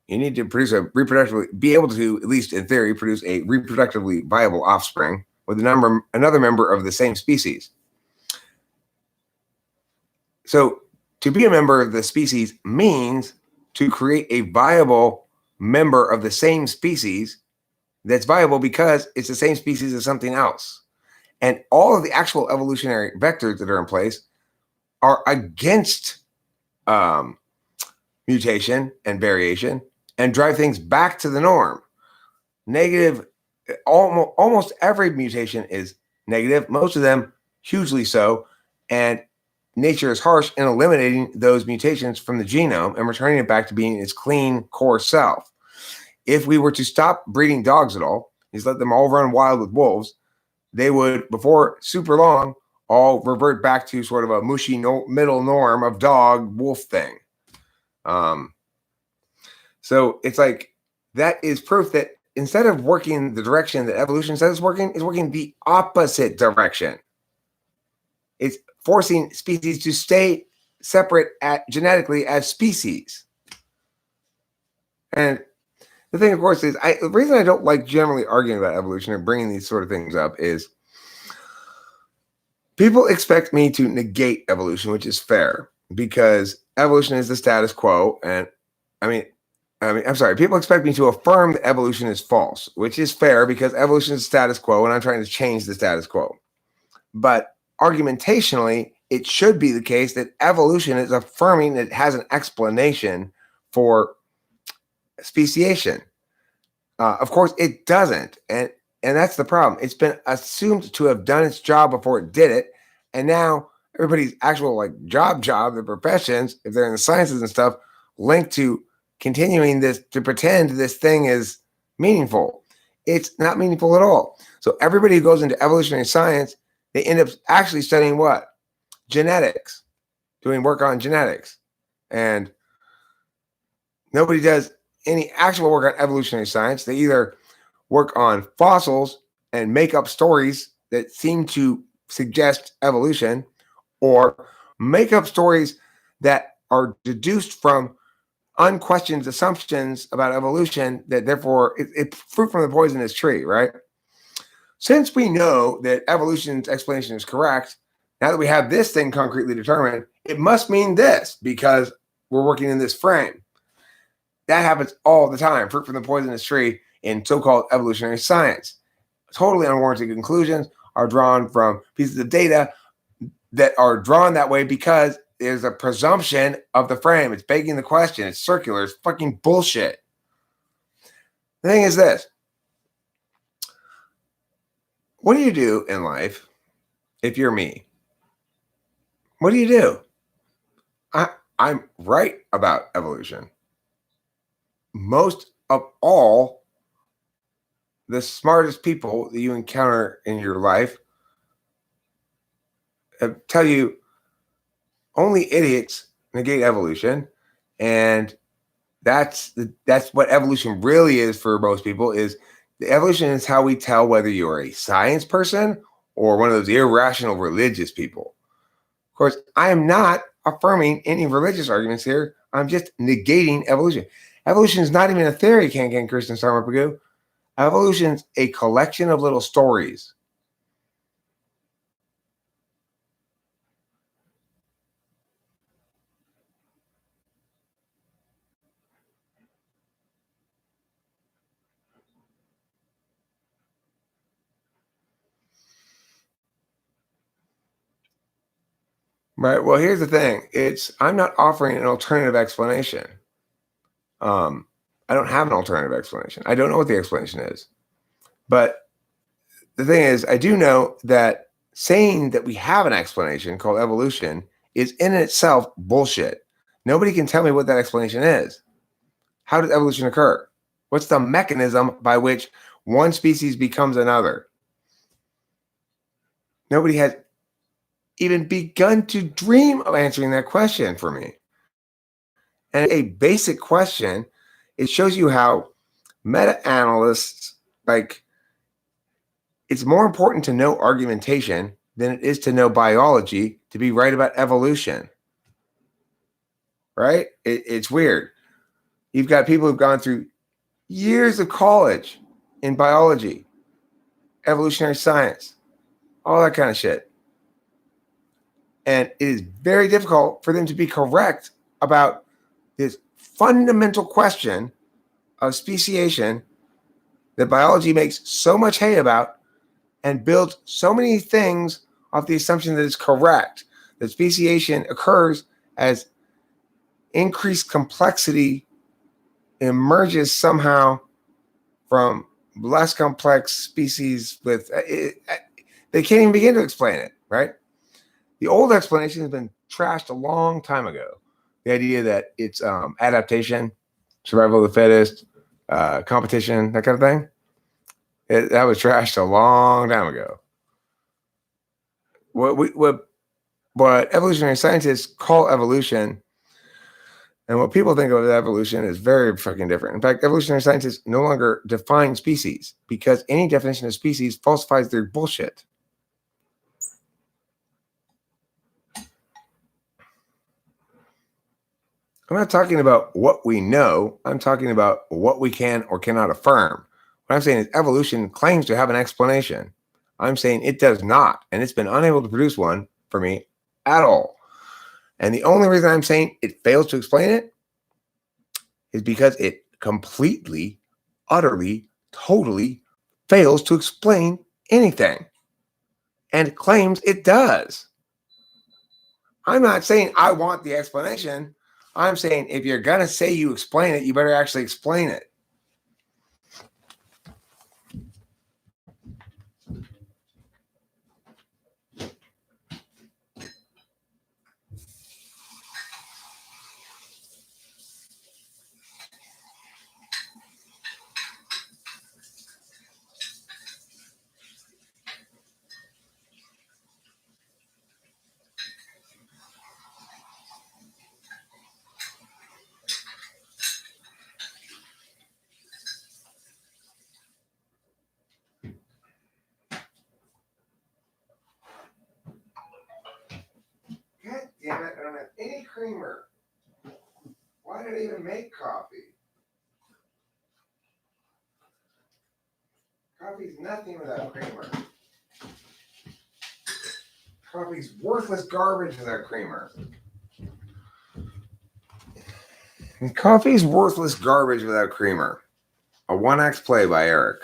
[SPEAKER 1] You need to be able to, at least in theory, produce a reproductively viable offspring with another member of the same species. So to be a member of the species means to create a viable member of the same species that's viable because it's the same species as something else. And all of the actual evolutionary vectors that are in place are against mutation and variation and drive things back to the norm. Negative, almost every mutation is negative, most of them hugely so. And nature is harsh in eliminating those mutations from the genome and returning it back to being its clean core self. If we were to stop breeding dogs at all, just let them all run wild with wolves, they would, before super long, all revert back to sort of a mushy middle norm of dog wolf thing. So it's like that is proof that instead of working the direction that evolution says it's working the opposite direction. It's forcing species to stay separate genetically as species. And the thing, of course, is the reason I don't like generally arguing about evolution or bringing these sort of things up is people expect me to negate evolution, which is fair because evolution is the status quo. And I'm sorry, people expect me to affirm that evolution is false, which is fair because evolution is status quo and I'm trying to change the status quo. But argumentationally, it should be the case that evolution is affirming that it has an explanation for speciation. Of course, it doesn't. And that's the problem. It's been assumed to have done its job before it did it. And now everybody's actual job, their professions, if they're in the sciences and stuff, linked to continuing this to pretend this thing is meaningful. It's not meaningful at all. So everybody who goes into evolutionary science, they end up actually studying what? Genetics, doing work on genetics. And nobody does any actual work on evolutionary science. They either work on fossils and make up stories that seem to suggest evolution, or make up stories that are deduced from unquestioned assumptions about evolution that therefore it's fruit from the poisonous tree, right? Since we know that evolution's explanation is correct, now that we have this thing concretely determined, it must mean this because we're working in this frame. That happens all the time, fruit from the poisonous tree in so-called evolutionary science. Totally unwarranted conclusions are drawn from pieces of data that are drawn that way because there's a presumption of the frame. It's begging the question. It's circular. It's fucking bullshit. The thing is this. What do you do in life if you're me? What do you do? I'm right about evolution. Most of all, the smartest people that you encounter in your life tell you only idiots negate evolution. And that's what evolution really is for most people. Is the evolution is how we tell whether you're a science person or one of those irrational religious people. Of course, I am not affirming any religious arguments here. I'm just negating evolution. Evolution is not even a theory, Kankan Kristen Sarma Pagoo. Evolution's a collection of little stories. Right. Well, here's the thing. I'm not offering an alternative explanation. I don't have an alternative explanation. I don't know what the explanation is. But the thing is, I do know that saying that we have an explanation called evolution is in itself bullshit. Nobody can tell me what that explanation is. How does evolution occur? What's the mechanism by which one species becomes another? Nobody has even begun to dream of answering that question for me. And a basic question, it shows you how meta-analysts, like, it's more important to know argumentation than it is to know biology to be right about evolution. Right? It's weird. You've got people who've gone through years of college in biology, evolutionary science, all that kind of shit. And it is very difficult for them to be correct about this fundamental question of speciation that biology makes so much hay about and builds so many things off the assumption that it's correct. That speciation occurs as increased complexity emerges somehow from less complex species with they can't even begin to explain it, right? The old explanation has been trashed a long time ago. The idea that it's adaptation, survival of the fittest, competition, that kind of thing. That was trashed a long time ago. What evolutionary scientists call evolution and what people think of evolution is very fucking different. In fact, evolutionary scientists no longer define species because any definition of species falsifies their bullshit. I'm not talking about what we know. I'm talking about what we can or cannot affirm. What I'm saying is evolution claims to have an explanation. I'm saying it does not, and it's been unable to produce one for me at all. And the only reason I'm saying it fails to explain it is because it completely, utterly, totally fails to explain anything and claims it does. I'm not saying I want the explanation. I'm saying if you're going to say you explain it, you better actually explain it. God damn it, I don't have any creamer. Why did I even make coffee? Coffee's nothing without creamer. Coffee's worthless garbage without creamer. And coffee's worthless garbage without creamer. A 1X play by Eric.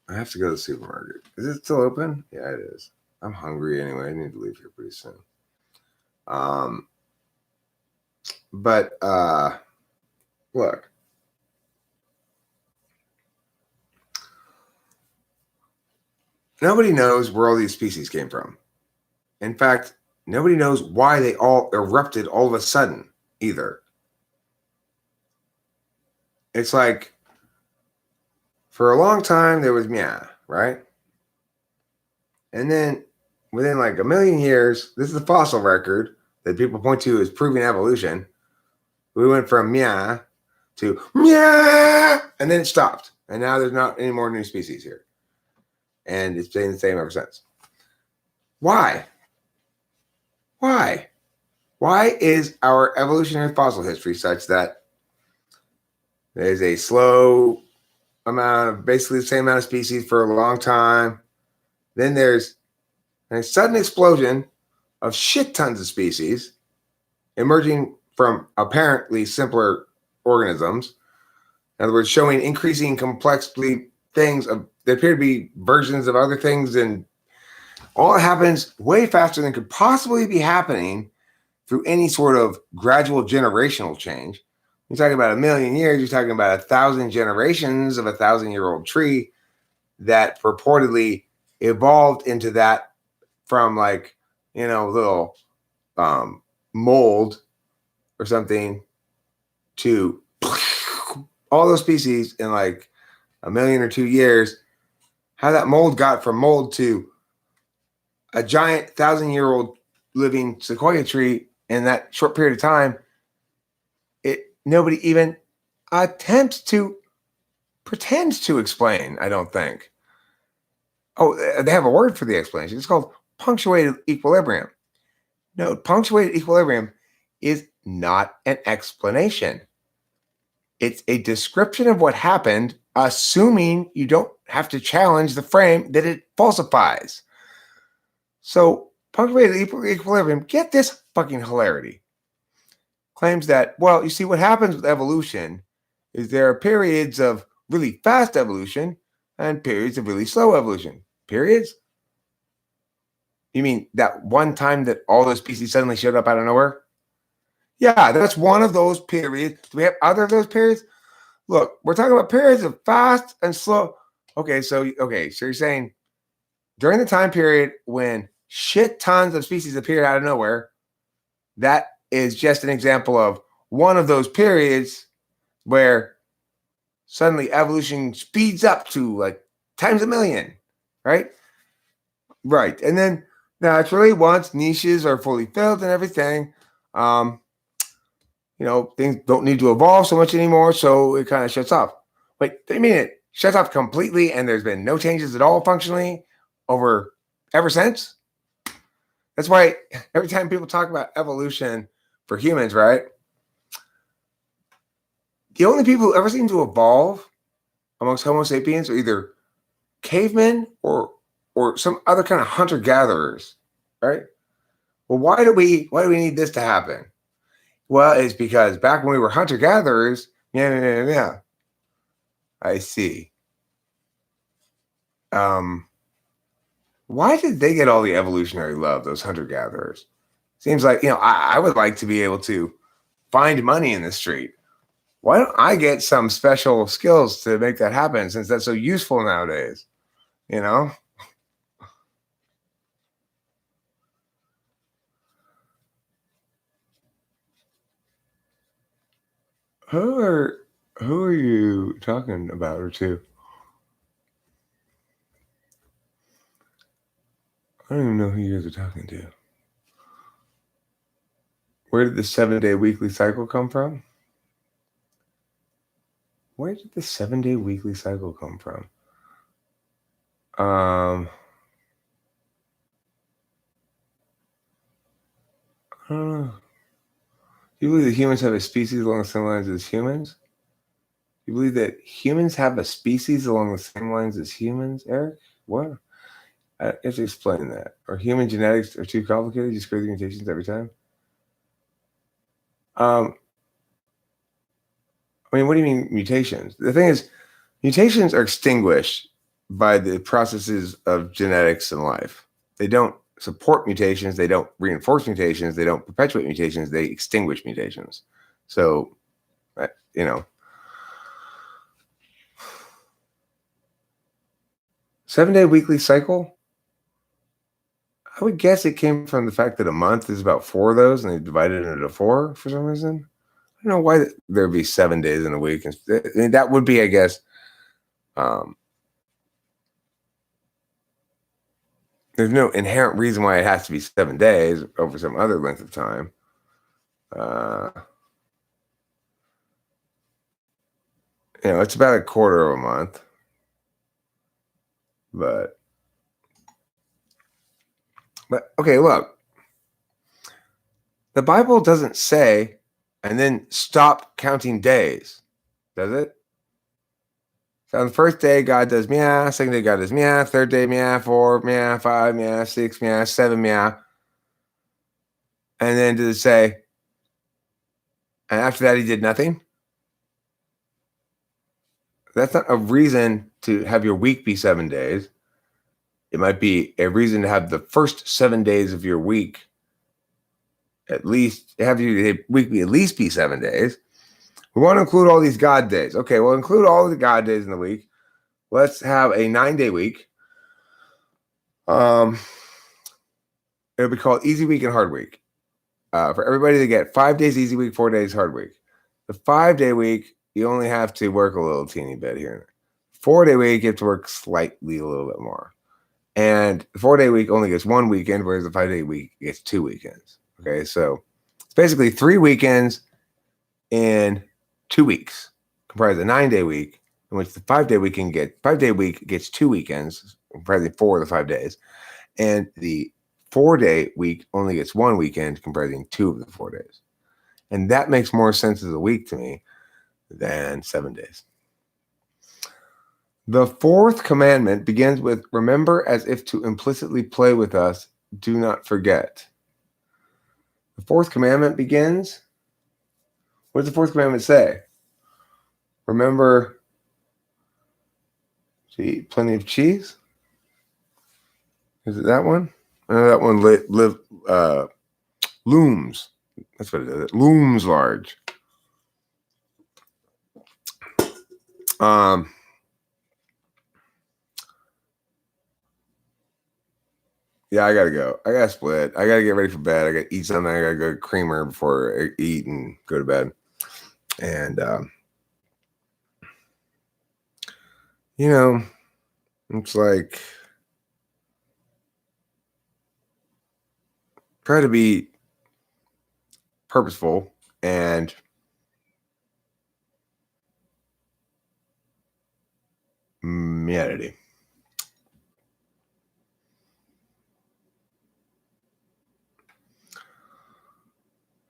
[SPEAKER 1] I have to go to the supermarket. Is it still open? Yeah, it is. I'm hungry anyway. I need to leave here pretty soon. But look. Nobody knows where all these species came from. In fact, nobody knows why they all erupted all of a sudden either. It's like, for a long time, there was meow, right? And then within like a million years, this is the fossil record that people point to as proving evolution. We went from meow to meow, and then it stopped. And now there's not any more new species here. And it's been the same ever since. Why? Why? Why is our evolutionary fossil history such that there's a slow amount of, basically the same amount of species for a long time? Then there's a sudden explosion of shit tons of species emerging from apparently simpler organisms. In other words, showing increasing complexity things of there appear to be versions of other things, and all it happens way faster than could possibly be happening through any sort of gradual generational change. You're talking about 1,000,000 years, you're talking about 1,000 generations of a 1,000-year-old tree that purportedly evolved into that from like, little mold or something to all those species in like 1,000,000 or 2 years. How that mold got from mold to a giant 1,000-year-old living sequoia tree in that short period of time, nobody even attempts to pretend to explain, I don't think. Oh, they have a word for the explanation. It's called punctuated equilibrium. No, punctuated equilibrium is not an explanation. It's a description of what happened, assuming you don't have to challenge the frame that it falsifies. So punctuated equilibrium, get this fucking hilarity, claims that, well, you see, what happens with evolution is there are periods of really fast evolution and periods of really slow evolution. Periods? You mean that one time that all those species suddenly showed up out of nowhere? Yeah, that's one of those periods. Do we have other of those periods? Look, we're talking about periods of fast and slow. Okay, so you're saying during the time period when shit tons of species appeared out of nowhere, that is just an example of one of those periods where suddenly evolution speeds up to like times 1,000,000, right? Right. And then naturally, once niches are fully filled and everything, things don't need to evolve so much anymore, so it kind of shuts off. Wait, I mean it shuts off completely and there's been no changes at all functionally ever since? That's why every time people talk about evolution for humans, right? The only people who ever seem to evolve amongst Homo sapiens are either cavemen or some other kind of hunter-gatherers, right? Well, why do we need this to happen? Well, it's because back when we were hunter-gatherers, yeah. I see. Why did they get all the evolutionary love, those hunter-gatherers? Seems like, I would like to be able to find money in the street. Why don't I get some special skills to make that happen, since that's so useful nowadays? Who are you talking about or to? I don't even know who you guys are talking to. Where did the 7-day weekly cycle come from? Where did the 7-day weekly cycle come from? I don't know. Do you believe that humans have a species along the same lines as humans? You believe that humans have a species along the same lines as humans, Eric? What? I have to explain that. Or human genetics are too complicated? You screw the mutations every time? I mean, what do you mean mutations? The thing is, mutations are extinguished by the processes of genetics and life. They don't support mutations. They don't reinforce mutations. They don't perpetuate mutations. They extinguish mutations. So, 7-day weekly cycle? I would guess it came from the fact that a month is about 4 of those, and they divided it into 4 for some reason. I don't know why there'd be 7 days in a week. I mean, that would be, I guess, there's no inherent reason why it has to be 7 days over some other length of time. it's about a quarter of a month. But okay, look. The Bible doesn't say, and then stop counting days, does it? So on the first day, God does meow. Second day, God does meow. Third day, meow. 4, meow. 5, meow. 6, meow. 7, meow. And then does it say, and after that, he did nothing? That's not a reason to have your week be 7 days. It might be a reason to have the first 7 days of your week at least, have your week be at least be 7 days. We want to include all these God days. Okay, we'll include all the God days in the week. Let's have a 9-day week. It'll be called Easy Week and Hard Week. For everybody to get 5 days easy week, 4 days hard week. The 5-day week, you only have to work a little teeny bit here and there. 4-day week, you have to work slightly a little bit more. And the 4-day week only gets 1 weekend, whereas the 5-day week gets 2 weekends. Okay, so it's basically 3 weekends in 2 weeks, comprised of a 9-day week, in which the 5-day week gets 2 weekends, comprising 4 of the 5 days, and the 4-day week only gets 1 weekend, comprising 2 of the 4 days. And that makes more sense as a week to me than 7 days. The 4th commandment begins with, remember as if to implicitly play with us, do not forget. The 4th commandment begins, what does the 4th commandment say? Remember to eat plenty of cheese? Is it that one? That one looms. That's what it is. It looms large. Yeah, I gotta go. I gotta split. I gotta get ready for bed. I gotta eat something. I gotta go to creamer before I eat and go to bed. And it's like try to be purposeful and humanity.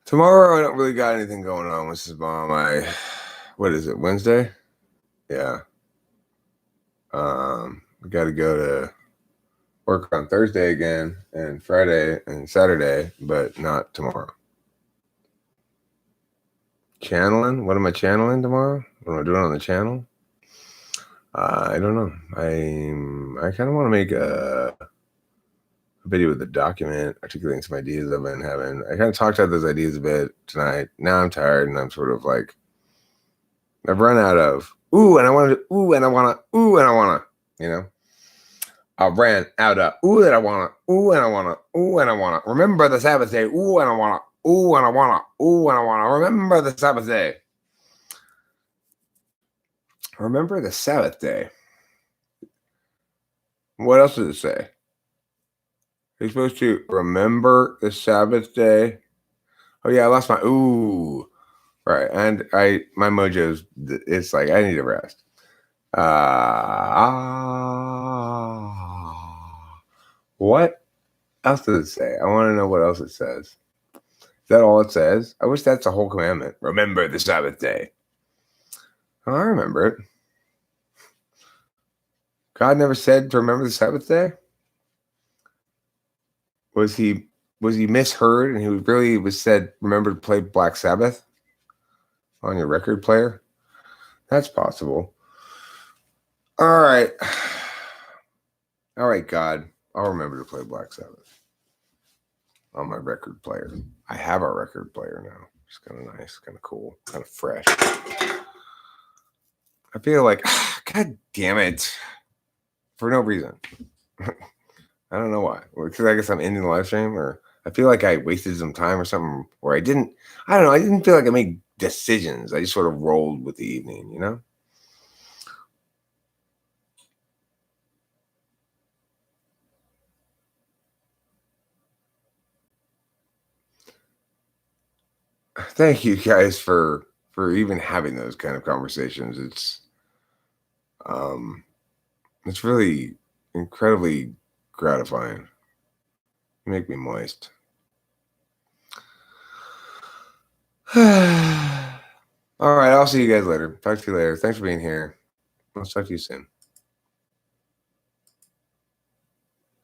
[SPEAKER 1] Tomorrow I don't really got anything going on with this mom. What is it, Wednesday? Yeah. We got to go to work on Thursday again and Friday and Saturday, but not tomorrow. Channeling? What am I channeling tomorrow? What am I doing on the channel? I don't know. I kind of want to make a video with a document articulating some ideas I've been having. I kind of talked about those ideas a bit tonight. Now I'm tired and I'm sort of like, I've run out of ooh and I want to, ooh and I want to, ooh and I want to, I ran out of ooh that I want to, ooh and I want to, ooh and I want to. Remember the Sabbath day, ooh and I want to, ooh and I want to, ooh and I want to. Remember the Sabbath day. Remember the Sabbath day. What else does it say? You're supposed to remember the Sabbath day. Oh yeah, I lost my ooh. Right, and my mojo's. It's like I need a rest. What else does it say? I want to know what else it says. Is that all it says? I wish that's a whole commandment. Remember the Sabbath day. Oh, I remember it. God never said to remember the Sabbath day? Was he misheard and he really was said, remember to play Black Sabbath on your record player? That's possible. All right. All right, God. I'll remember to play Black Sabbath on my record player. I have a record player now. It's kind of nice, kind of cool, kind of fresh. I feel like, God damn it. For no reason. I don't know why. Because I guess I'm ending the live stream, or I feel like I wasted some time or something, or I don't know. I didn't feel like I made decisions. I just sort of rolled with the evening, Thank you guys for even having those kind of conversations. It's really incredibly gratifying. You make me moist. All right, I'll see you guys later. Talk to you later. Thanks for being here. I'll talk to you soon.